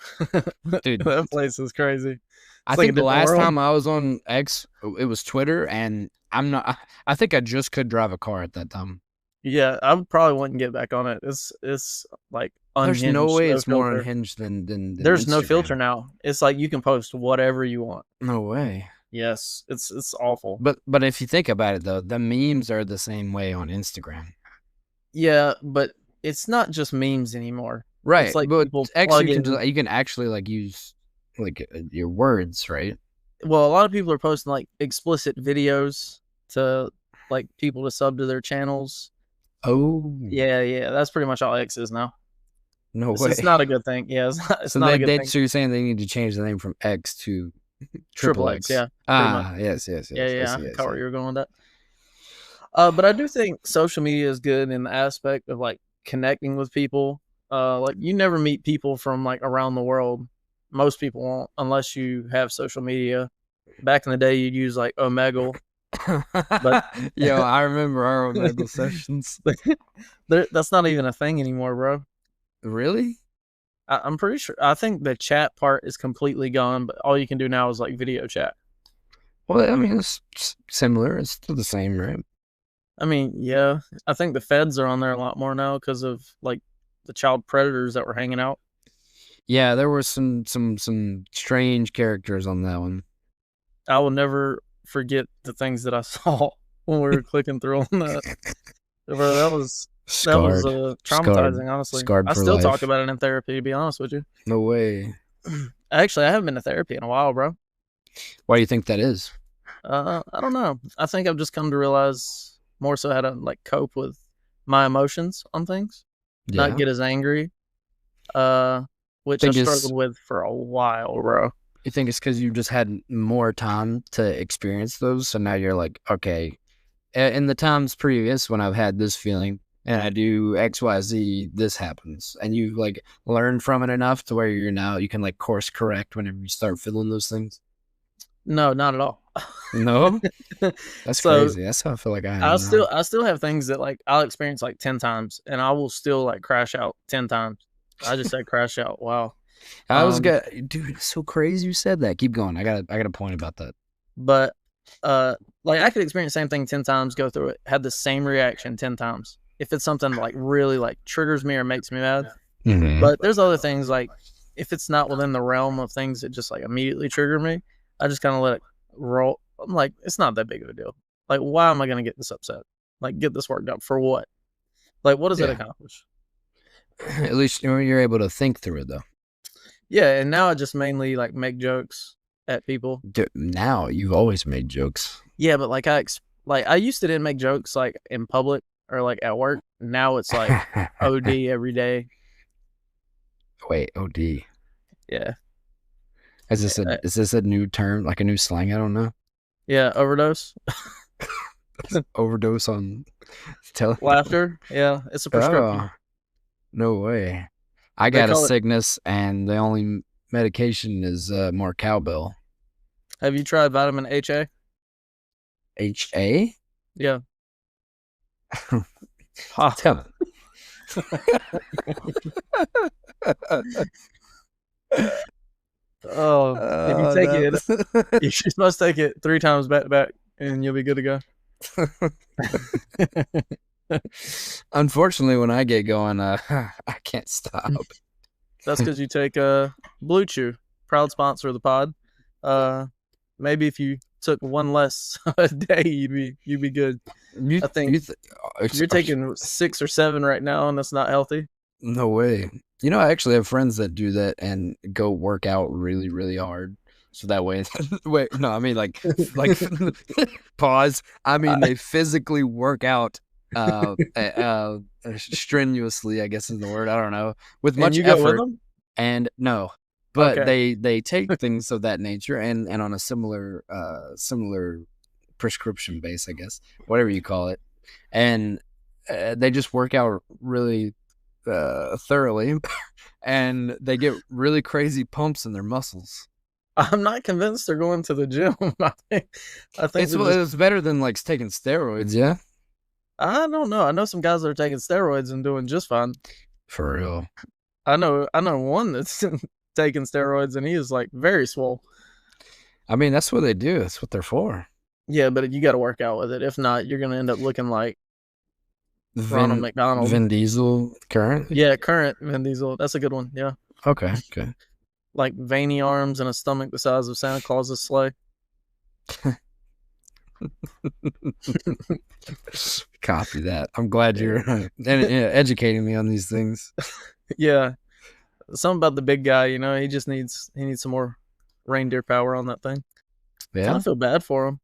Speaker 2: Dude.
Speaker 1: That place is crazy.
Speaker 2: I think the last time I was on X, it was Twitter, and I think I just could drive a car at that time.
Speaker 1: Yeah, I probably wouldn't get back on it. It's like unhinged.
Speaker 2: There's no way it's more unhinged than
Speaker 1: There's
Speaker 2: Instagram.
Speaker 1: No filter now. It's like you can post whatever you want.
Speaker 2: No way.
Speaker 1: Yes, it's awful.
Speaker 2: But if you think about it though, the memes are the same way on Instagram.
Speaker 1: Yeah, but it's not just memes anymore.
Speaker 2: Right.
Speaker 1: It's like
Speaker 2: but actually you can actually like use like your words, right?
Speaker 1: well, a lot of people are posting like explicit videos to like people to sub to their channels.
Speaker 2: Oh,
Speaker 1: Yeah, that's pretty much all X is now.
Speaker 2: no
Speaker 1: It's
Speaker 2: way.
Speaker 1: not a good thing. Yeah, it's
Speaker 2: So
Speaker 1: not a good thing.
Speaker 2: so you're saying they need to change the name from X to
Speaker 1: Triple
Speaker 2: Triple
Speaker 1: X,
Speaker 2: X.
Speaker 1: yeah, pretty much.
Speaker 2: Yes. I
Speaker 1: Yeah,
Speaker 2: see,
Speaker 1: I
Speaker 2: I
Speaker 1: caught where
Speaker 2: see.
Speaker 1: you were going with that. But I do think social media is good in the aspect of like connecting with people. Like you never meet people from like around the world. Most people won't unless you have social media. Back in the day, you'd use like Omegle, but
Speaker 2: Yo, I remember our Omegle sessions.
Speaker 1: that's not even a thing anymore, bro.
Speaker 2: Really?
Speaker 1: I'm pretty sure. I think the chat part is completely gone, but all you can do now is like video chat.
Speaker 2: Well, I mean, it's similar. It's still the same, right?
Speaker 1: I mean, yeah, I think the feds are on there a lot more now because of like the child predators that were hanging out.
Speaker 2: Yeah, there were some strange characters on that one.
Speaker 1: I will never forget the things that I saw when we were clicking through on that. Bro, that was
Speaker 2: Scarred,
Speaker 1: traumatizing. Honestly,
Speaker 2: scarred
Speaker 1: I
Speaker 2: for
Speaker 1: still talk
Speaker 2: life.
Speaker 1: about it in therapy. To be honest with you,
Speaker 2: No way.
Speaker 1: actually, I haven't been to therapy in a while, bro.
Speaker 2: Why do you think that is?
Speaker 1: I don't know. I think I've just come to realize more so how to like cope with my emotions on things, not
Speaker 2: Yeah.
Speaker 1: get as angry. Which I
Speaker 2: Think it's
Speaker 1: struggled with for a while, bro.
Speaker 2: you think it's because you just had more time to experience those, so now you're like, okay, in the times previous when I've had this feeling and I do X, Y, Z, this happens, and you like learn from it enough to where you can like course correct whenever you start feeling those things.
Speaker 1: No, not at all.
Speaker 2: No, that's
Speaker 1: So
Speaker 2: crazy. That's how I feel like I am
Speaker 1: I still have things that like I'll experience like 10 times and I will still like crash out 10 times. I just said crash out. Wow.
Speaker 2: I was
Speaker 1: Um,
Speaker 2: dude, it's so crazy you said that. Keep going. I got a point about that.
Speaker 1: but like I could experience the same thing 10 times, go through it, have the same reaction 10 times. If it's something like really like triggers me or makes me mad.
Speaker 2: Mm-hmm.
Speaker 1: But there's other things like if it's not within the realm of things that just like immediately trigger me, I just kind of let it roll. I'm like, it's not that big of a deal. Like, why am I going to get this upset? Like, get this worked up for what? Like, what does it
Speaker 2: Yeah.
Speaker 1: accomplish?
Speaker 2: At least you're able to think through it though.
Speaker 1: Yeah, and now I just mainly like make jokes at people.
Speaker 2: Dude, now you've always made jokes.
Speaker 1: Yeah, but like I used to didn't make jokes like in public or like at work. Now it's like OD every day.
Speaker 2: Wait, OD.
Speaker 1: Yeah,
Speaker 2: Is this a new term, like a new slang? I don't know.
Speaker 1: yeah, overdose,
Speaker 2: Overdose on telling.
Speaker 1: laughter. Yeah, it's a prescription.
Speaker 2: Oh, no way. I
Speaker 1: They
Speaker 2: got a
Speaker 1: call it.
Speaker 2: sickness, and the only medication is more cowbell.
Speaker 1: Have you tried vitamin HA?
Speaker 2: HA?
Speaker 1: Yeah. Ha.
Speaker 2: Tell me.
Speaker 1: Oh, if you take it,
Speaker 2: That-
Speaker 1: you're supposed to take it 3 times back to back, and you'll be good to go.
Speaker 2: Unfortunately, when I get going, I can't stop.
Speaker 1: That's because you take Blue Chew, proud sponsor of the pod. Maybe if you took one less a day, you'd be good. I think you're taking 6 or 7 right now, and that's not healthy.
Speaker 2: No way. You know, I actually have friends that do that and go work out really, really hard. So that way, wait, no, I mean like pause. I mean they physically work out, strenuously. I guess is the word. I don't know, with
Speaker 1: And
Speaker 2: much
Speaker 1: you go with
Speaker 2: effort.
Speaker 1: them?
Speaker 2: And no, but
Speaker 1: Okay.
Speaker 2: they take things of that nature and on a similar prescription base, I guess, whatever you call it, and they just work out really thoroughly, and they get really crazy pumps in their muscles.
Speaker 1: I'm not convinced they're going to the gym. I think
Speaker 2: It's better than like taking steroids. Yeah,
Speaker 1: I don't know. I know some guys that are taking steroids and doing just fine.
Speaker 2: for real.
Speaker 1: I know one that's taking steroids and he is like very swole.
Speaker 2: I mean, that's what they do. That's what they're for.
Speaker 1: Yeah, but you got to work out with it. If not, you're gonna end up looking like Ronald McDonald.
Speaker 2: Vin Diesel currently.
Speaker 1: Yeah, current Vin Diesel. That's a good one. Yeah,
Speaker 2: Okay.
Speaker 1: like veiny arms and a stomach the size of Santa Claus's sleigh.
Speaker 2: Copy that. I'm glad you're educating me on these things.
Speaker 1: Yeah, something about the big guy. You know, he needs some more reindeer power on that thing.
Speaker 2: Yeah.
Speaker 1: Kind of feel bad for him.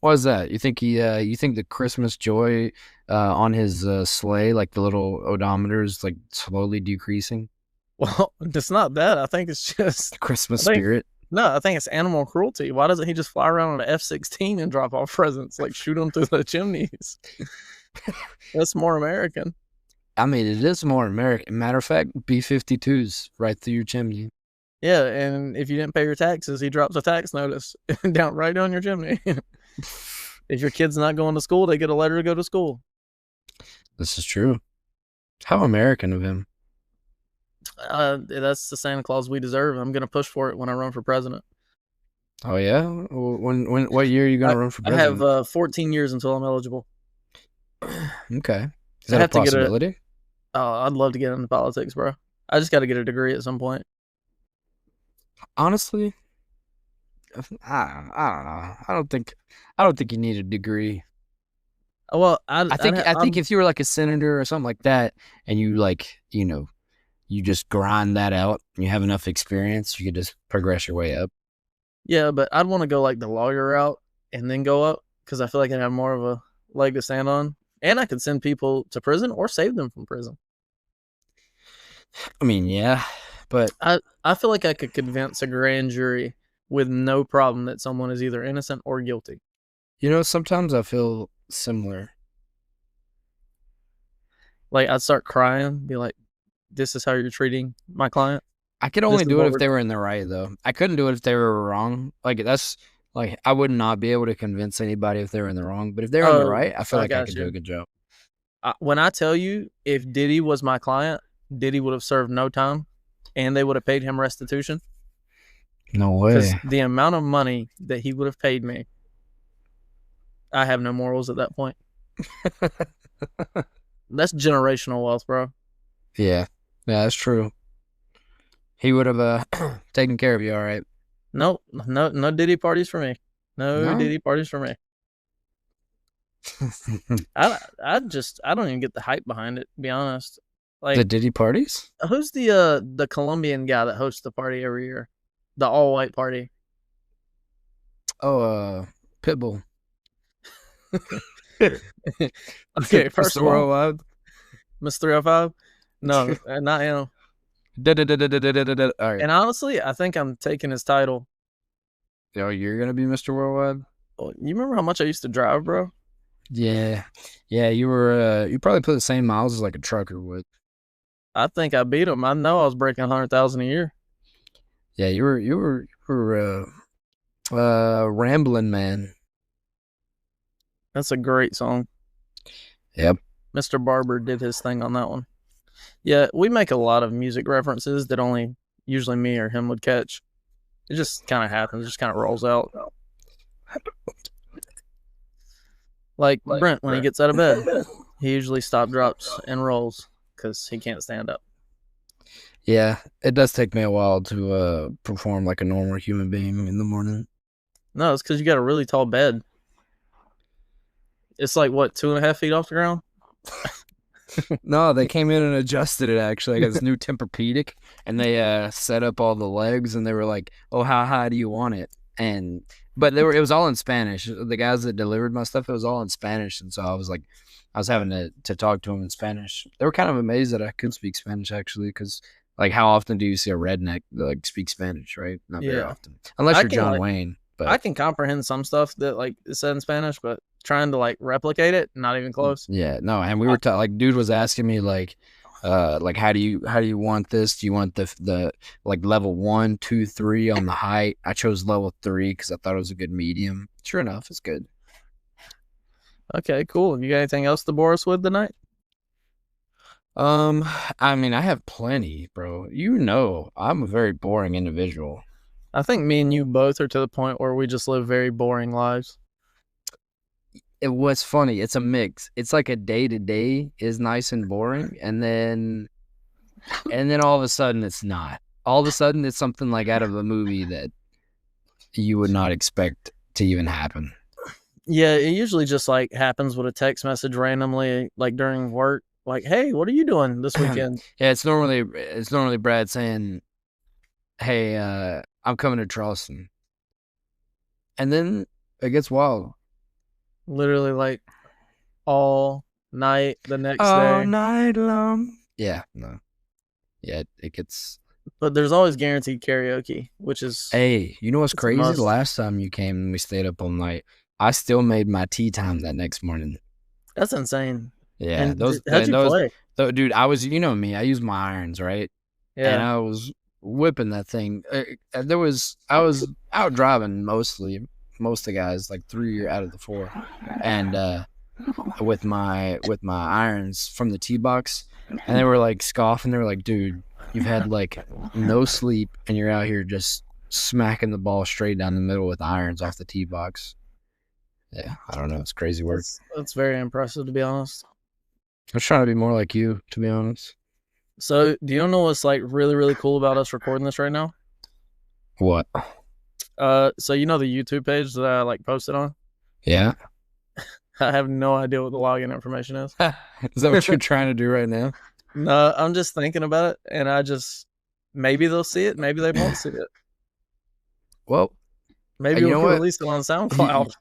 Speaker 2: Why is that? You think you think the Christmas joy on his sleigh, like the little odometer, is like slowly decreasing?
Speaker 1: Well, it's not that. I think it's just.
Speaker 2: The Christmas
Speaker 1: I think
Speaker 2: spirit.
Speaker 1: no. I think it's animal cruelty. Why doesn't he just fly around on an F-16 and drop off presents, like shoot them through the chimneys? That's more American.
Speaker 2: I mean, it is more American. Matter of fact, B-52s right through your chimney.
Speaker 1: Yeah, and if you didn't pay your taxes, he drops a tax notice down right down your chimney. If your kid's not going to school, they get a letter to go to school.
Speaker 2: This is true. How American of him.
Speaker 1: That's the Santa Claus we deserve. I'm gonna push for it when I run for president.
Speaker 2: Oh yeah. What year are you gonna run for
Speaker 1: I
Speaker 2: president?
Speaker 1: have 14 years until I'm eligible.
Speaker 2: Okay. Is
Speaker 1: I
Speaker 2: that a
Speaker 1: have to get a.
Speaker 2: possibility?
Speaker 1: I'd love to get into politics, bro. I just got to get a degree at some point.
Speaker 2: Honestly, I don't know. I don't think you need a degree.
Speaker 1: Well,
Speaker 2: I think if you were like a senator or something like that, and you like you just grind that out, and you have enough experience, you could just progress your way up.
Speaker 1: yeah, but I'd want to go like the lawyer route and then go up because I feel like I have more of a leg to stand on, and I could send people to prison or save them from prison.
Speaker 2: I mean, yeah, but
Speaker 1: I feel like I could convince a grand jury with no problem that someone is either innocent or guilty.
Speaker 2: sometimes I feel similar.
Speaker 1: Like I'd start crying, be like, "This is how you're treating my client."
Speaker 2: I could only do it if they were in the right, though. I couldn't do it if they were wrong. Like that's like I would not be able to convince anybody if they were in the wrong. But if they're in the right, I feel like I could do a good job.
Speaker 1: When I tell you, if Diddy was my client, Diddy would have served no time, and they would have paid him restitution.
Speaker 2: No way.
Speaker 1: Because the amount of money that he would have paid me, I have no morals at that point. That's generational wealth, bro.
Speaker 2: Yeah, that's true. He would have taken care of you, all right.
Speaker 1: No Diddy parties for me. No Diddy parties for me. I don't even get the hype behind it, to be honest. Like
Speaker 2: the Diddy parties?
Speaker 1: Who's the Colombian guy that hosts the party every year? The all white party.
Speaker 2: Oh, Pitbull.
Speaker 1: Okay, first of all, Miss 305. No, not him.
Speaker 2: All right.
Speaker 1: And honestly, I think I'm taking his title.
Speaker 2: Oh, you're gonna be Mr. Worldwide?
Speaker 1: Oh, you remember how much I used to drive, bro?
Speaker 2: Yeah. You were. You probably put the same miles as like a trucker would.
Speaker 1: I think I beat him. I know I was breaking 100,000 a year.
Speaker 2: Yeah, you were rambling man.
Speaker 1: That's a great song.
Speaker 2: Yep.
Speaker 1: Mr. Barber did his thing on that one. Yeah, we make a lot of music references that only usually me or him would catch. It just kind of happens. It just kind of rolls out. Like Brent, when he gets out of bed, he usually stop, drops, and rolls because he can't stand up.
Speaker 2: Yeah, it does take me a while to perform like a normal human being in the morning.
Speaker 1: No, it's because you got a really tall bed. It's like, what, 2.5 feet off the ground?
Speaker 2: No, they came in and adjusted it, actually. I got this new Tempur-Pedic, and they set up all the legs, and they were like, oh, how high do you want it? But it was all in Spanish. The guys that delivered my stuff, it was all in Spanish, and so I was having to talk to them in Spanish. They were kind of amazed that I could speak Spanish, actually, because like how often do you see a redneck like speak Spanish, right? Not very often, unless you're John Wayne. But
Speaker 1: I can comprehend some stuff that like is said in Spanish, but trying to like replicate it, not even close.
Speaker 2: Yeah, no, and we were like, dude was asking me like how do you want this? Do you want the like level 1, 2, 3 on the height? I chose level 3 because I thought it was a good medium. Sure enough, it's good.
Speaker 1: Okay, cool. You got anything else to bore us with tonight?
Speaker 2: I mean, I have plenty, bro. I'm a very boring individual.
Speaker 1: I think me and you both are to the point where we just live very boring lives.
Speaker 2: It was funny. It's a mix. It's like a day-to-day is nice and boring, and then all of a sudden it's not. All of a sudden it's something like out of a movie that you would not expect to even happen.
Speaker 1: Yeah, it usually just like happens with a text message randomly, like during work. Like, hey, what are you doing this weekend?
Speaker 2: Yeah, it's normally Brad saying, hey, I'm coming to Charleston. and then it gets wild.
Speaker 1: Literally like all night the next
Speaker 2: All
Speaker 1: day.
Speaker 2: night long. Yeah, no. Yeah, it gets.
Speaker 1: But there's always guaranteed karaoke, which is
Speaker 2: Hey, you know what's
Speaker 1: it's a
Speaker 2: crazy? The
Speaker 1: must.
Speaker 2: last time you came and we stayed up all night, I still made my tea time that next morning.
Speaker 1: That's insane.
Speaker 2: Yeah,
Speaker 1: And how'd you
Speaker 2: those,
Speaker 1: play?
Speaker 2: dude. I was, you know me. I use my irons, right? And
Speaker 1: Yeah.
Speaker 2: I was whipping that thing. I was out driving mostly, most of the guys, like 3 out of the 4, and with my irons from the tee box, and they were like scoffing. They were like, "Dude, you've had like no sleep, and you're out here just smacking the ball straight down the middle with irons off the tee box." Yeah, I don't know. It's crazy work.
Speaker 1: That's very impressive, to be honest.
Speaker 2: I was trying to be more like you, to be honest.
Speaker 1: So, do you know what's like really, really cool about us recording this right now?
Speaker 2: What?
Speaker 1: So you know the YouTube page that I like posted on?
Speaker 2: Yeah.
Speaker 1: I have no idea what the login information is.
Speaker 2: Is that what you're trying to do right now?
Speaker 1: No, I'm just thinking about it, and maybe they'll see it, maybe they won't see it.
Speaker 2: Well,
Speaker 1: Maybe
Speaker 2: you know
Speaker 1: we'll
Speaker 2: what?
Speaker 1: release it on SoundCloud.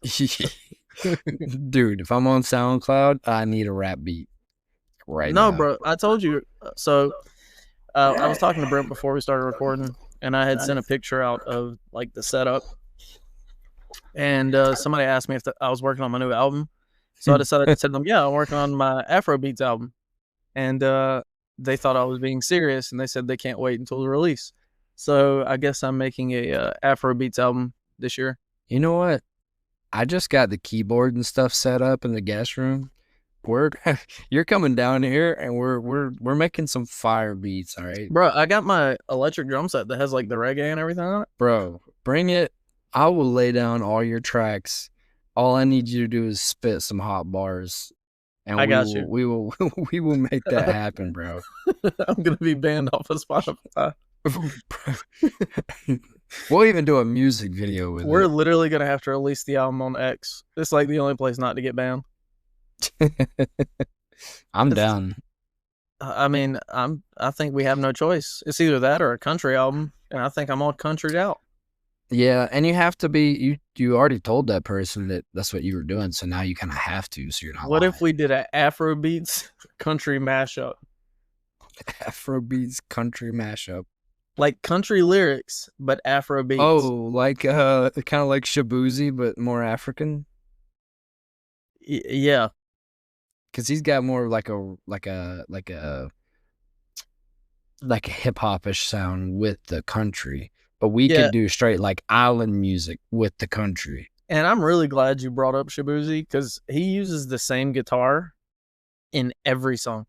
Speaker 2: Dude, if I'm on SoundCloud, I need a rap beat right
Speaker 1: No,
Speaker 2: now.
Speaker 1: bro, I told you. So I was talking to Brent before we started recording, and I had sent a picture out of like the setup, and somebody asked me if I was working on my new album, so I decided to tell them, yeah, I'm working on my Afrobeats album, and they thought I was being serious, and they said they can't wait until the release. So I guess I'm making a Afrobeats album this year.
Speaker 2: You know what? I just got the keyboard and stuff set up in the guest room. You're coming down here, and we're making some fire beats. All right,
Speaker 1: Bro, I got my electric drum set that has like the reggae and everything on it.
Speaker 2: bro. Bring it. I will lay down all your tracks. All I need you to do is spit some hot bars, and
Speaker 1: I got you.
Speaker 2: we will we will make that happen, bro.
Speaker 1: I'm gonna be banned off of Spotify.
Speaker 2: We'll even do a music video with
Speaker 1: We're
Speaker 2: it.
Speaker 1: literally gonna have to release the album on X. It's like the only place not to get banned.
Speaker 2: I'm down.
Speaker 1: I mean, I think we have no choice. It's either that or a country album, and I think I'm all countryed out.
Speaker 2: Yeah, and you have to be. You already told that person that that's what you were doing, so now you kind of have to. So you're not.
Speaker 1: What
Speaker 2: lying.
Speaker 1: if we did an Afrobeats country mashup?
Speaker 2: Afrobeats country mashup?
Speaker 1: Like country lyrics, but Afrobeats.
Speaker 2: Oh, like kind of like Shabuzi, but more African.
Speaker 1: Yeah.
Speaker 2: Because he's got more like a hip hopish sound with the country, but we
Speaker 1: Yeah.
Speaker 2: could do straight like island music with the country.
Speaker 1: And I'm really glad you brought up Shabuzi because he uses the same guitar in every song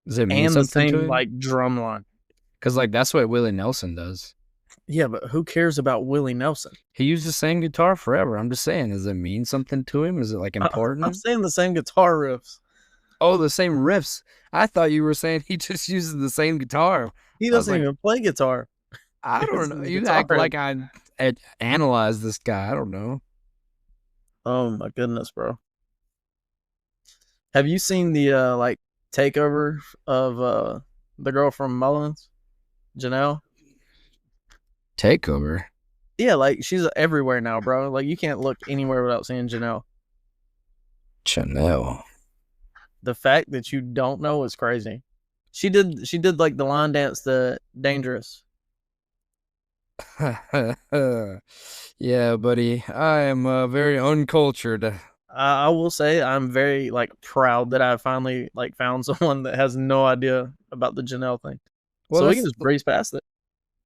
Speaker 2: Does it mean
Speaker 1: and the
Speaker 2: something to
Speaker 1: same
Speaker 2: him?
Speaker 1: like drum line.
Speaker 2: Because like that's what Willie Nelson does.
Speaker 1: Yeah, but who cares about Willie Nelson?
Speaker 2: He used the same guitar forever. I'm just saying, does it mean something to him? Is it like important?
Speaker 1: I'm saying the same guitar riffs.
Speaker 2: Oh, the same riffs. I thought you were saying he just uses the same guitar.
Speaker 1: He doesn't even play guitar.
Speaker 2: I don't know. You act like I analyzed this guy. I don't know.
Speaker 1: Oh my goodness, bro. Have you seen the like takeover of the girl from Mullins, Janelle?
Speaker 2: Takeover.
Speaker 1: Yeah, like she's everywhere now, bro. Like you can't look anywhere without seeing Janelle.
Speaker 2: Chanel.
Speaker 1: The fact that you don't know is crazy. She did like the line dance, the Dangerous.
Speaker 2: Yeah, buddy. I am very uncultured.
Speaker 1: I will say I'm very like proud that I finally like found someone that has no idea about the Janelle thing.
Speaker 2: Well,
Speaker 1: So we can just breeze past it.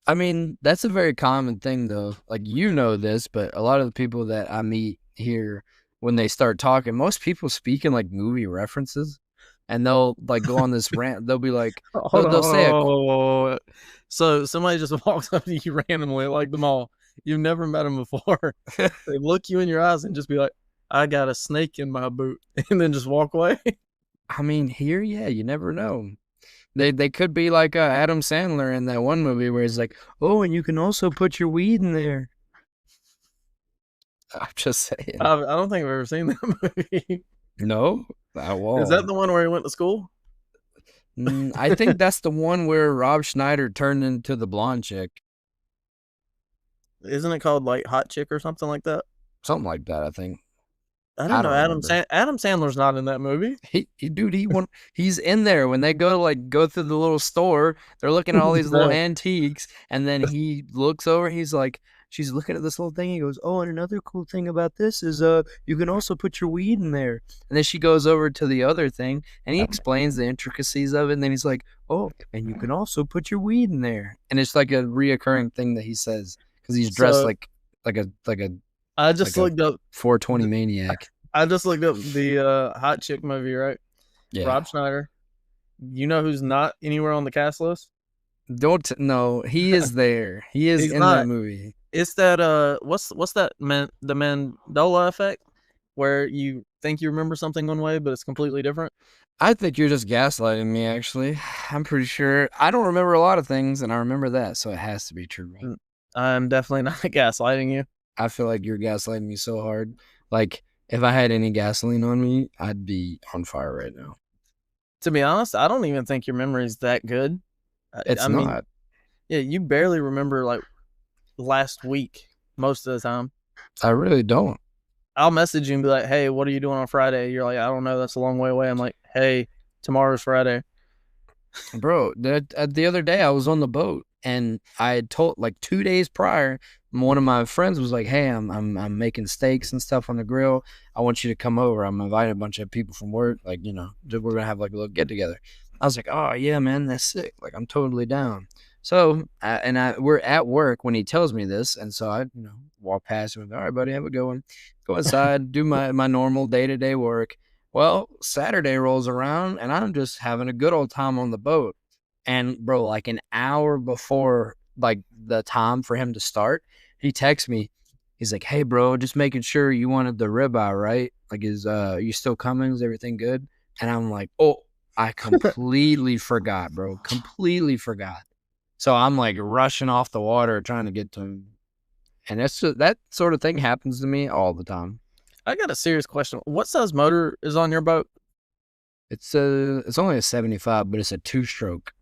Speaker 2: I mean, that's a very common thing, though. Like, you know this, but a lot of the people that I meet here, when they start talking, most people speak in like movie references, and they'll like go on this rant. They'll be like, they'll say,
Speaker 1: So somebody just walks up to you randomly at like the mall. You've never met them before. They look you in your eyes and just be like, "I got a snake in my boot," and then just walk away.
Speaker 2: I mean, here, yeah, you never know. They could be like Adam Sandler in that one movie where he's like, "Oh, and you can also put your weed in there." I'm just saying.
Speaker 1: I don't think I've ever seen that movie.
Speaker 2: No, I won't.
Speaker 1: Is that the one where he went to school?
Speaker 2: I think that's the one where Rob Schneider turned into the blonde chick.
Speaker 1: Isn't it called like Hot Chick or something like that?
Speaker 2: Something like that, I think.
Speaker 1: I
Speaker 2: I
Speaker 1: don't know.
Speaker 2: don't remember.
Speaker 1: Adam Sandler's not in that movie.
Speaker 2: He's in there when they go through the little store. They're looking at all these little
Speaker 1: No.
Speaker 2: antiques, and then he looks over. He's like, she's looking at this little thing. He goes, "Oh, and another cool thing about this is, you can also put your weed in there." And then she goes over to the other thing, and he explains the intricacies of it. And then he's like, "Oh, and you can also put your weed in there." And it's like a reoccurring thing that he says because he's dressed
Speaker 1: So
Speaker 2: like a
Speaker 1: I just
Speaker 2: like a
Speaker 1: looked up.
Speaker 2: 420 maniac.
Speaker 1: I just looked up the Hot Chick movie, right?
Speaker 2: Yeah.
Speaker 1: Rob Schneider. You know who's not anywhere on the cast list?
Speaker 2: Don't no, he is there. He is
Speaker 1: He's
Speaker 2: in
Speaker 1: not.
Speaker 2: that movie.
Speaker 1: It's that what's that the Mandela effect, where you think you remember something one way, but it's completely different.
Speaker 2: I think you're just gaslighting me, actually. I'm pretty sure. I don't remember a lot of things, and I remember that, so it has to be true. Right?
Speaker 1: I'm definitely not gaslighting you.
Speaker 2: I feel like you're gaslighting me so hard. Like, if I had any gasoline on me, I'd be on fire right now.
Speaker 1: To be honest, I don't even think your memory is that good.
Speaker 2: It's
Speaker 1: mean,
Speaker 2: not.
Speaker 1: yeah, you barely remember like last week most of the time.
Speaker 2: I really don't.
Speaker 1: I'll message you and be like, "Hey, what are you doing on Friday?" You're like, "I don't know. That's a long way away." I'm like, "Hey, tomorrow's Friday."
Speaker 2: Bro, the other day I was on the boat and I had told like 2 days prior, one of my friends was like, "Hey, I'm making steaks and stuff on the grill. I want you to come over. I'm inviting a bunch of people from work. Like, we're gonna have like a little get together." I was like, "Oh yeah, man, that's sick. Like, I'm totally down." So, we're at work when he tells me this, and so I, walk past him. All right, buddy, have a good one. Go inside, do my normal day-to-day work. Well, Saturday rolls around, and I'm just having a good old time on the boat. And bro, like an hour before like the time for him to start, he texts me. He's like, "Hey, bro, just making sure you wanted the ribeye, right? Like, is you still coming? Is everything good?" And I'm like, "Oh, I completely forgot, bro. Completely forgot." So I'm like rushing off the water trying to get to him. And that sort of thing happens to me all the time.
Speaker 1: I got a serious question. What size motor is on your boat?
Speaker 2: It's only a 75, but it's a 2-stroke.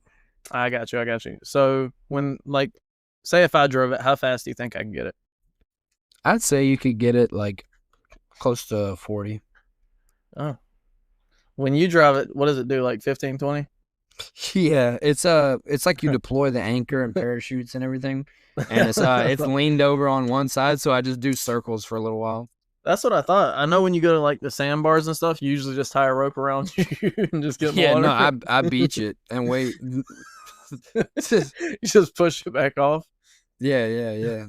Speaker 1: I got you. So when say if I drove it, how fast do you think I can get it?
Speaker 2: I'd say you could get it like close to 40.
Speaker 1: Oh. When you drive it, what does it do? Like 15, 20?
Speaker 2: Yeah, it's like you deploy the anchor and parachutes and everything, and it's leaned over on one side, so I just do circles for a little while.
Speaker 1: That's what I thought. I know when you go to like the sandbars and stuff, you usually just tie a rope around you and just get in the water.
Speaker 2: No, I beach it and wait.
Speaker 1: You just push it back off.
Speaker 2: Yeah.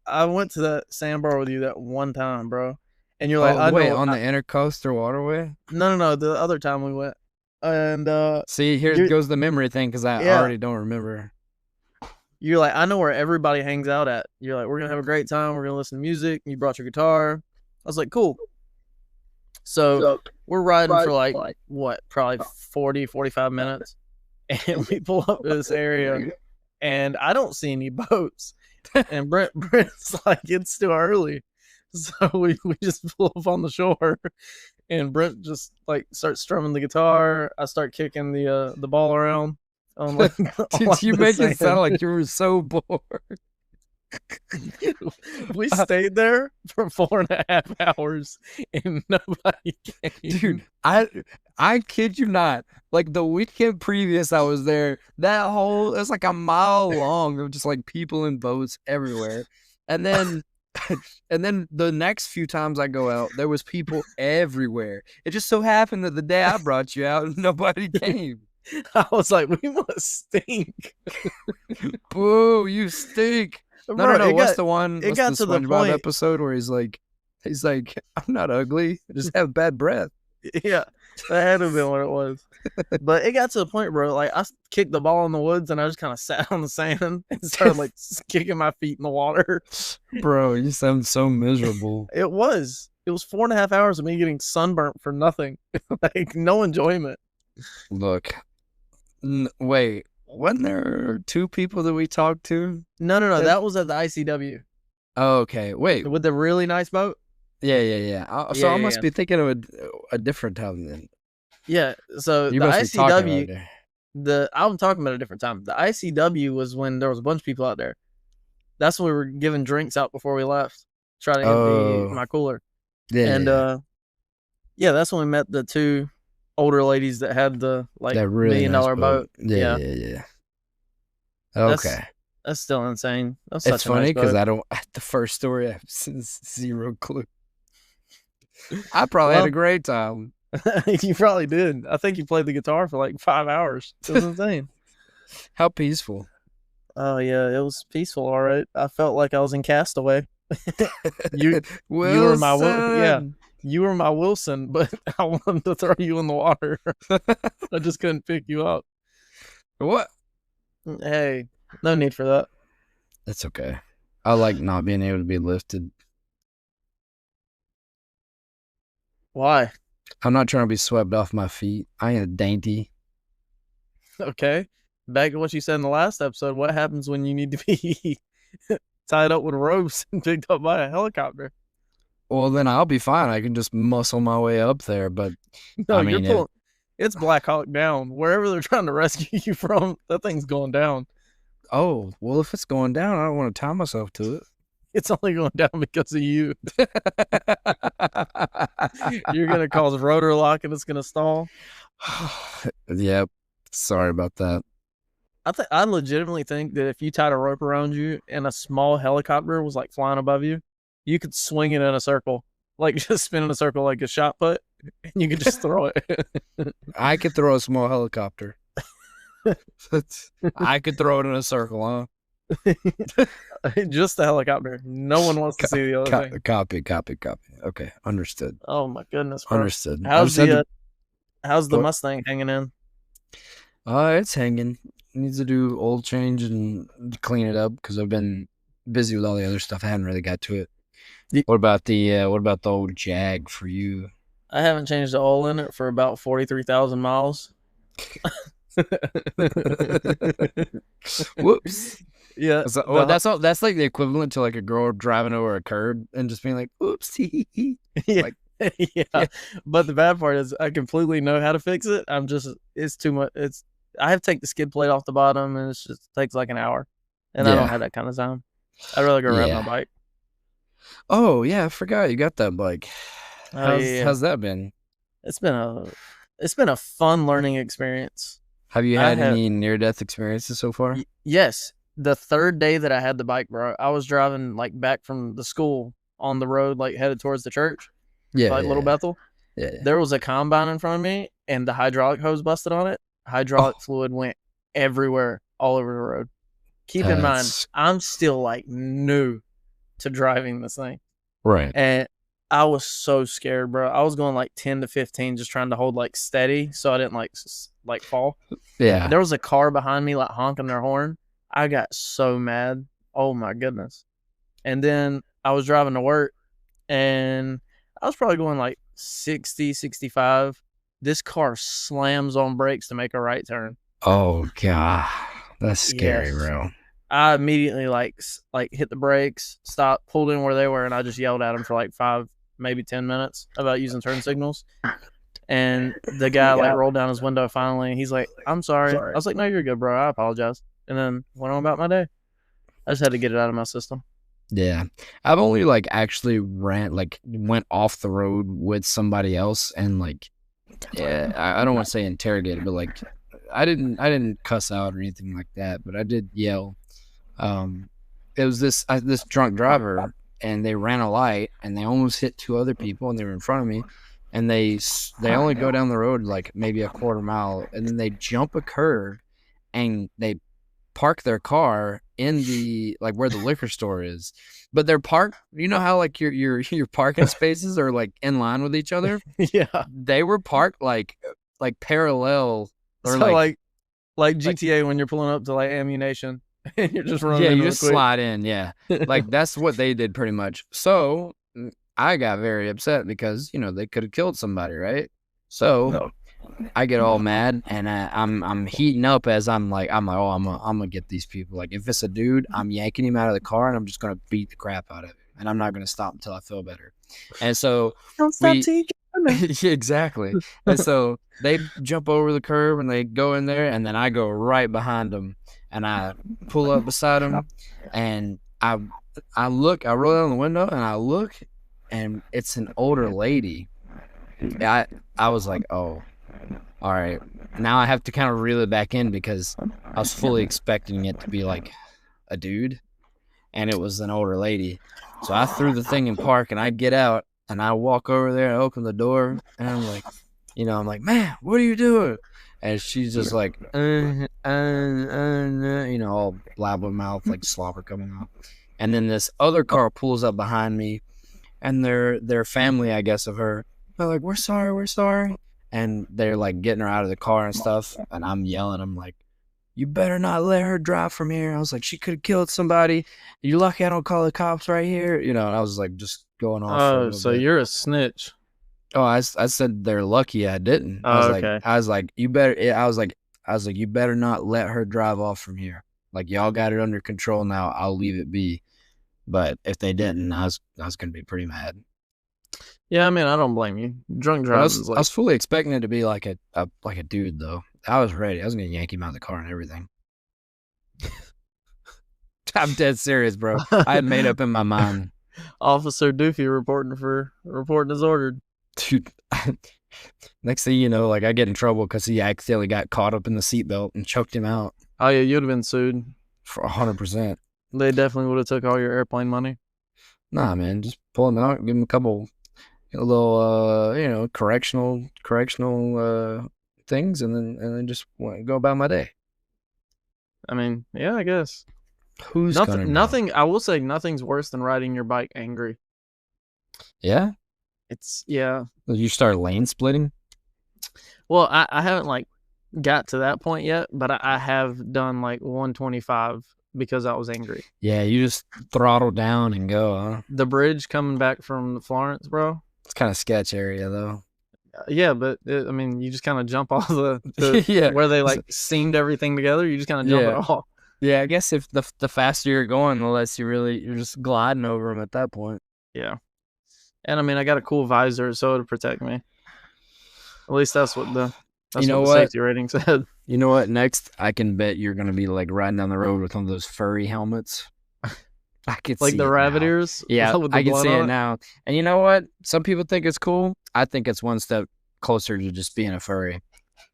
Speaker 1: I went to that sandbar with you that one time, bro, and you're like,
Speaker 2: "Oh, wait, on the intercoastal waterway?"
Speaker 1: No, the other time we went, and
Speaker 2: see, here goes the memory thing because I already don't remember.
Speaker 1: You're like, "I know where everybody hangs out at." You're like, "We're gonna have a great time. We're gonna listen to music." You brought your guitar. I was like, "Cool." So we're riding for like what, probably 40, 45 minutes, and we pull up to this area, and I don't see any boats. And Brent's like, "It's too early," so we just pull up on the shore, and Brent just like starts strumming the guitar. I start kicking the ball around. Like,
Speaker 2: Did you make it sound like you were so bored?
Speaker 1: We stayed there for 4.5 hours and nobody came.
Speaker 2: Dude, I kid you not. Like the weekend previous I was there, it's like a mile long of just like people in boats everywhere. And then the next few times I go out, there was people everywhere. It just so happened that the day I brought you out, nobody came.
Speaker 1: I was like, we must stink.
Speaker 2: Boo, you stink. No. What's the SpongeBob episode where he's like, "I'm not ugly. I just have bad breath."
Speaker 1: Yeah, that had to have been what it was. But it got to the point, bro, like I kicked the ball in the woods and I just kind of sat on the sand and started like kicking my feet in the water.
Speaker 2: Bro, you sound so miserable.
Speaker 1: It was 4.5 hours of me getting sunburnt for nothing. Like no enjoyment.
Speaker 2: Look, wait, wasn't there 2 people that we talked to?
Speaker 1: No. That was at the ICW.
Speaker 2: Oh, okay. Wait.
Speaker 1: With the really nice boat?
Speaker 2: Yeah. I must be thinking of a different time then.
Speaker 1: Yeah. So
Speaker 2: you
Speaker 1: the
Speaker 2: must
Speaker 1: ICW,
Speaker 2: be
Speaker 1: I'm talking about a different time. The ICW was when there was a bunch of people out there. That's when we were giving drinks out before we left. Try to empty
Speaker 2: Oh,
Speaker 1: my cooler.
Speaker 2: yeah,
Speaker 1: And
Speaker 2: yeah.
Speaker 1: yeah, that's when we met the two older ladies that had the like
Speaker 2: That really nice
Speaker 1: $1 million
Speaker 2: boat.
Speaker 1: boat.
Speaker 2: Yeah,
Speaker 1: Yeah,
Speaker 2: yeah, yeah.
Speaker 1: that's
Speaker 2: Okay.
Speaker 1: that's still insane. That's
Speaker 2: It's
Speaker 1: such a nice
Speaker 2: funny because
Speaker 1: boat.
Speaker 2: I don't, the first story I have zero clue. I probably had a
Speaker 1: Well,
Speaker 2: great time.
Speaker 1: you probably did. I think you played the guitar for like 5 hours. It was insane.
Speaker 2: How peaceful.
Speaker 1: Oh yeah, it was peaceful. All right, I felt like I was in Castaway. you you were my yeah,
Speaker 2: Wilson.
Speaker 1: you were my Wilson, but I wanted to throw you in the water. I just couldn't pick you up.
Speaker 2: What?
Speaker 1: Hey, no need for that.
Speaker 2: That's okay. I like not being able to be lifted.
Speaker 1: Why?
Speaker 2: I'm not trying to be swept off my feet. I ain't dainty.
Speaker 1: Okay. Back to what you said in the last episode. What happens when you need to be tied up with ropes and picked up by a helicopter?
Speaker 2: Well, then I'll be fine. I can just muscle my way up there. But
Speaker 1: No,
Speaker 2: I
Speaker 1: you're
Speaker 2: mean,
Speaker 1: pulling. It's Black Hawk down. Wherever they're trying to rescue you from, that thing's going down.
Speaker 2: oh, well, if it's going down, I don't want to tie myself to it.
Speaker 1: It's only going down because of you. You're gonna cause rotor lock and it's gonna stall.
Speaker 2: Yep. Sorry about that.
Speaker 1: I legitimately think that if you tied a rope around you and a small helicopter was like flying above you, you could swing it in a circle, like just spin in a circle like a shot put, and you could just throw it.
Speaker 2: I could throw a small helicopter. I could throw it in a circle, huh?
Speaker 1: Just the helicopter. No one wants to see the other thing.
Speaker 2: Copy. Okay, understood.
Speaker 1: Oh my goodness, bro.
Speaker 2: Understood.
Speaker 1: How's the Mustang hanging in?
Speaker 2: It's hanging. Needs to do oil change and clean it up because I've been busy with all the other stuff. I haven't really got to it. What about the old Jag for you?
Speaker 1: I haven't changed the oil in it for about 43,000 miles.
Speaker 2: Whoops.
Speaker 1: Yeah.
Speaker 2: So, that's like the equivalent to like a girl driving over a curb and just being like, "Oopsie."
Speaker 1: Yeah.
Speaker 2: Like,
Speaker 1: yeah. But the bad part is I completely know how to fix it. It's too much. I have to take the skid plate off the bottom and it just takes like an hour. And I don't have that kind of time. I'd rather go ride my bike.
Speaker 2: Oh yeah, I forgot you got that bike. How's that been?
Speaker 1: It's been a fun learning experience.
Speaker 2: Have you had any near-death experiences so far?
Speaker 1: Yes. The third day that I had the bike, bro, I was driving like back from the school on the road, like headed towards the church.
Speaker 2: Yeah.
Speaker 1: Like Little Bethel.
Speaker 2: Yeah.
Speaker 1: There was a combine in front of me and the hydraulic hose busted on it. Hydraulic fluid went everywhere, all over the road. Keep in mind, I'm still like new to driving this thing.
Speaker 2: Right.
Speaker 1: And I was so scared, bro. I was going like 10 to 15, just trying to hold like steady so I didn't like fall.
Speaker 2: Yeah.
Speaker 1: There was a car behind me like honking their horn. I got so mad. Oh my goodness. And then I was driving to work and I was probably going like 60, 65. This car slams on brakes to make a right turn.
Speaker 2: Oh god. That's scary, bro.
Speaker 1: I immediately like hit the brakes, stopped, pulled in where they were, and I just yelled at them for like 5, maybe 10 minutes about using turn signals. And the guy like rolled down his window finally. He's like, "I'm sorry." I was like, "No, you're good, bro. I apologize." And then went on about my day. I just had to get it out of my system.
Speaker 2: Yeah. I've only like actually went off the road with somebody else and like, yeah, I don't want to say interrogated, but like I didn't cuss out or anything like that, but I did yell. It was this drunk driver, and they ran a light, and they almost hit 2 other people, and they were in front of me, and they only go down the road like maybe a quarter mile, and then they jump a curve, and they park their car in the like where the liquor store is, but they're parked. You know how like your parking spaces are like in line with each other?
Speaker 1: Yeah,
Speaker 2: they were parked like parallel, or
Speaker 1: so like GTA when you're pulling up to like ammunition. And you're just running.
Speaker 2: Yeah, you just slide in. Yeah, like that's what they did pretty much. So I got very upset because they could have killed somebody, right? So I get all mad and I'm heating up as I'm like, oh, I'm gonna get these people. Like if it's a dude, I'm yanking him out of the car and I'm just gonna beat the crap out of him, and I'm not gonna stop until I feel better. And so
Speaker 1: don't stop till
Speaker 2: exactly. And so they jump over the curb and they go in there, and then I go right behind them. And I pull up beside him, and I I roll down the window and I look, and it's an older lady. I was like, oh, all right. Now I have to kind of reel it back in because I was fully expecting it to be like a dude, and it was an older lady. So I threw the thing in park, and I get out, and I walk over there, and open the door, and I'm like, I'm like, man, what are you doing? And she's just like, all blabber mouth, like slobber coming out. And then this other car pulls up behind me, and their family, I guess, of her, they're like, we're sorry. And they're like getting her out of the car and stuff. And I'm yelling, I'm like, you better not let her drive from here. I was like, she could have killed somebody. You're lucky I don't call the cops right here. And I was like, just going off.
Speaker 1: Oh, so you're a snitch.
Speaker 2: Oh, I said they're lucky I didn't.
Speaker 1: Oh, okay.
Speaker 2: I was like, you better. I was like, you better not let her drive off from here. Like, y'all got it under control now. I'll leave it be. But if they didn't, I was gonna be pretty mad.
Speaker 1: Yeah, I mean, I don't blame you. Drunk driving is like...
Speaker 2: I was fully expecting it to be like a dude though. I was ready. I was gonna yank him out of the car and everything. I'm dead serious, bro. I had made up in my mind.
Speaker 1: Officer Doofy reporting as ordered.
Speaker 2: Dude, next thing you know, like, I get in trouble because he accidentally got caught up in the seatbelt and choked him out.
Speaker 1: Oh yeah, you'd have been sued
Speaker 2: for 100%.
Speaker 1: They definitely would have took all your airplane money.
Speaker 2: Nah, man, just pull him out, give him a little, correctional things, and then just go about my day.
Speaker 1: I mean, yeah, I guess.
Speaker 2: Who's
Speaker 1: nothing? I will say nothing's worse than riding your bike angry.
Speaker 2: Yeah.
Speaker 1: Yeah.
Speaker 2: You start lane splitting?
Speaker 1: Well, I haven't like got to that point yet, but I have done like 125 because I was angry.
Speaker 2: Yeah, you just throttle down and go, huh?
Speaker 1: The bridge coming back from Florence, bro.
Speaker 2: It's kind of sketch area though.
Speaker 1: Yeah, but I mean, you just kind of jump off the
Speaker 2: yeah,
Speaker 1: where they like seamed everything together. You just kind of jump it off.
Speaker 2: Yeah, I guess if the faster you're going, the less you're just gliding over them at that point.
Speaker 1: Yeah. And I mean, I got a cool visor, so it'll protect me. At least that's what the safety rating said.
Speaker 2: You know what? Next, I can bet you're gonna be like riding down the road with one of those furry helmets. I could
Speaker 1: like
Speaker 2: see
Speaker 1: the rabbit
Speaker 2: now.
Speaker 1: ears.
Speaker 2: Yeah, I can see it now. And you know what? Some people think it's cool. I think it's one step closer to just being a furry.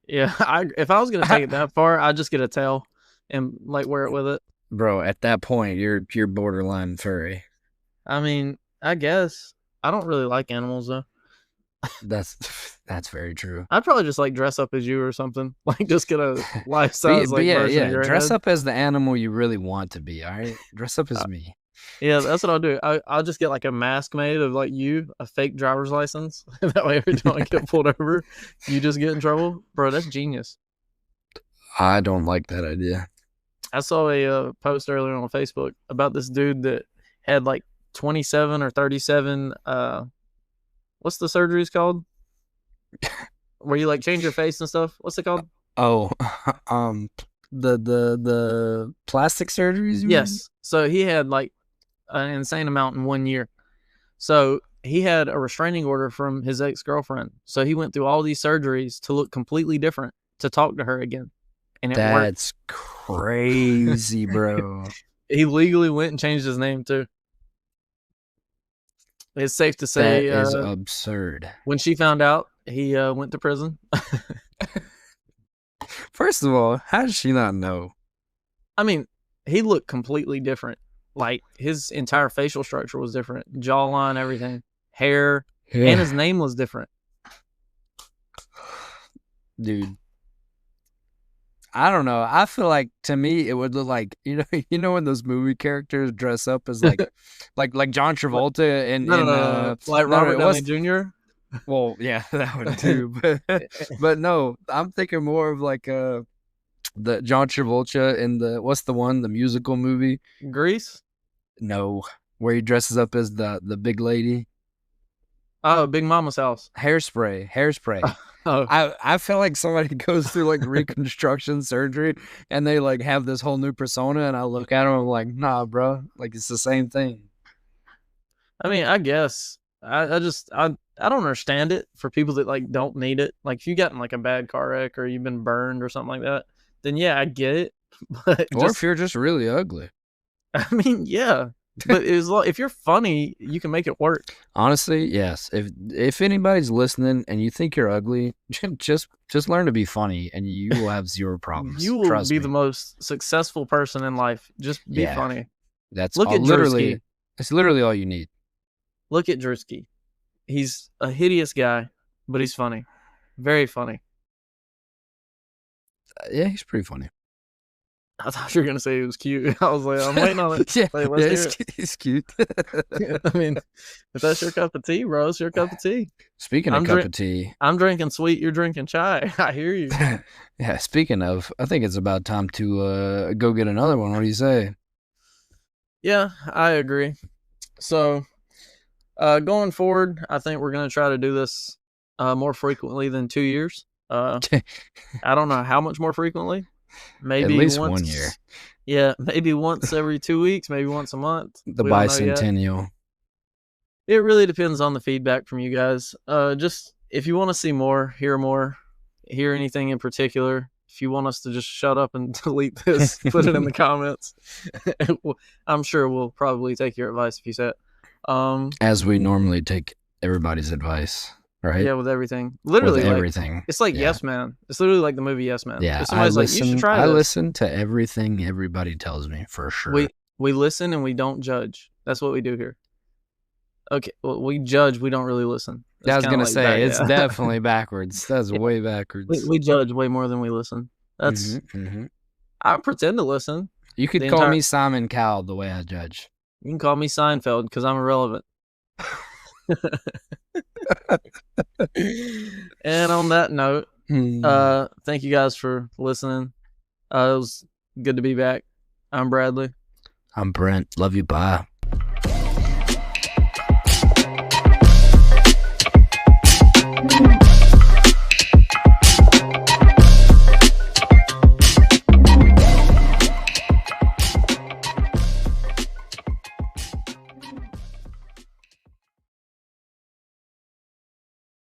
Speaker 1: Yeah, if I was gonna take it that far, I'd just get a tail and like wear it with it.
Speaker 2: Bro, at that point, you're borderline furry.
Speaker 1: I mean, I guess. I don't really like animals though.
Speaker 2: That's very true.
Speaker 1: I'd probably just like dress up as you or something. Like just get a life size version of your
Speaker 2: dress
Speaker 1: head.
Speaker 2: up as the animal you really want to be. All right, dress up as me.
Speaker 1: Yeah, that's what I'll do. I'll just get like a mask made of like you, a fake driver's license. That way, every time I get pulled over, you just get in trouble, bro. That's genius.
Speaker 2: I don't like that idea.
Speaker 1: I saw a post earlier on Facebook about this dude that had like 27 or 37 what's the surgeries called where you like change your face and stuff? What's it called?
Speaker 2: Oh, the plastic surgeries.
Speaker 1: Yes. So he had like an insane amount in 1 year. So he had a restraining order from his ex-girlfriend. So he went through all these surgeries to look completely different, to talk to her again. And
Speaker 2: that's crazy, bro.
Speaker 1: He legally went and changed his name too. It's safe to say
Speaker 2: that is absurd.
Speaker 1: When she found out, he went to prison.
Speaker 2: First of all, how does she not know?
Speaker 1: I mean, he looked completely different. Like, his entire facial structure was different. Jawline, everything. Hair. Yeah. And his name was different.
Speaker 2: Dude. I don't know. I feel like, to me, it would look like, you know when those movie characters dress up as like like John Travolta and
Speaker 1: like Robert Downey Jr.
Speaker 2: Well, yeah, that one too. But no, I'm thinking more of like the John Travolta in what's the musical movie?
Speaker 1: Grease?
Speaker 2: No, where he dresses up as the big lady.
Speaker 1: Oh, Big Mama's House.
Speaker 2: Hairspray.
Speaker 1: Oh.
Speaker 2: I feel like somebody goes through like reconstruction surgery and they like have this whole new persona, and I look at them and I'm like, nah, bro, like it's the same thing.
Speaker 1: I mean, I guess I don't understand it for people that like don't need it. Like if you got in like a bad car wreck or you've been burned or something like that, then yeah, I get it. But
Speaker 2: or if you're just really ugly.
Speaker 1: I mean, yeah. But if you're funny, you can make it work.
Speaker 2: Honestly, yes. If anybody's listening and you think you're ugly, just learn to be funny, and you will have zero problems.
Speaker 1: You will
Speaker 2: Trust
Speaker 1: be
Speaker 2: me.
Speaker 1: the most successful person in life. Just be funny.
Speaker 2: That's
Speaker 1: Look at
Speaker 2: literally.
Speaker 1: Drewski.
Speaker 2: It's literally all you need.
Speaker 1: Look at Drewski. He's a hideous guy, but he's funny. Very funny.
Speaker 2: Yeah, he's pretty funny.
Speaker 1: I thought you were gonna say he was cute. I was like, I'm waiting on it.
Speaker 2: Yeah,
Speaker 1: Like, let's hear
Speaker 2: he's cute.
Speaker 1: I mean, if that's your cup of tea, bro, it's your cup of tea.
Speaker 2: Speaking of cup of tea,
Speaker 1: I'm drinking sweet. You're drinking chai. I hear you.
Speaker 2: Yeah. Speaking of, I think it's about time to go get another one. What do you say?
Speaker 1: Yeah, I agree. So, going forward, I think we're gonna try to do this more frequently than 2 years. I don't know how much more frequently. Maybe
Speaker 2: at least
Speaker 1: once,
Speaker 2: 1 year.
Speaker 1: Yeah, maybe once every 2 weeks, maybe once a month.
Speaker 2: The bicentennial.
Speaker 1: It really depends on the feedback from you guys. Just if you want to see more, hear anything in particular, if you want us to just shut up and delete this, put it in the comments. I'm sure we'll probably take your advice if you say it.
Speaker 2: As we normally take everybody's advice, right?
Speaker 1: Yeah, with everything. Literally,
Speaker 2: with everything.
Speaker 1: It's like Yes Man. It's literally like the movie Yes Man.
Speaker 2: Yeah,
Speaker 1: if somebody's like, you should try this.
Speaker 2: I listen to everything everybody tells me, for sure.
Speaker 1: We listen and we don't judge. That's what we do here. Okay, well, we judge. We don't really listen.
Speaker 2: I was gonna say it's definitely backwards. That's way backwards.
Speaker 1: We judge way more than we listen. That's. I pretend to listen.
Speaker 2: You could call me Simon Cowell the way I judge.
Speaker 1: You can call me Seinfeld because I'm irrelevant. And on that note, thank you guys for listening. It was good to be back. I'm Bradley.
Speaker 2: I'm Brent. Love you. Bye.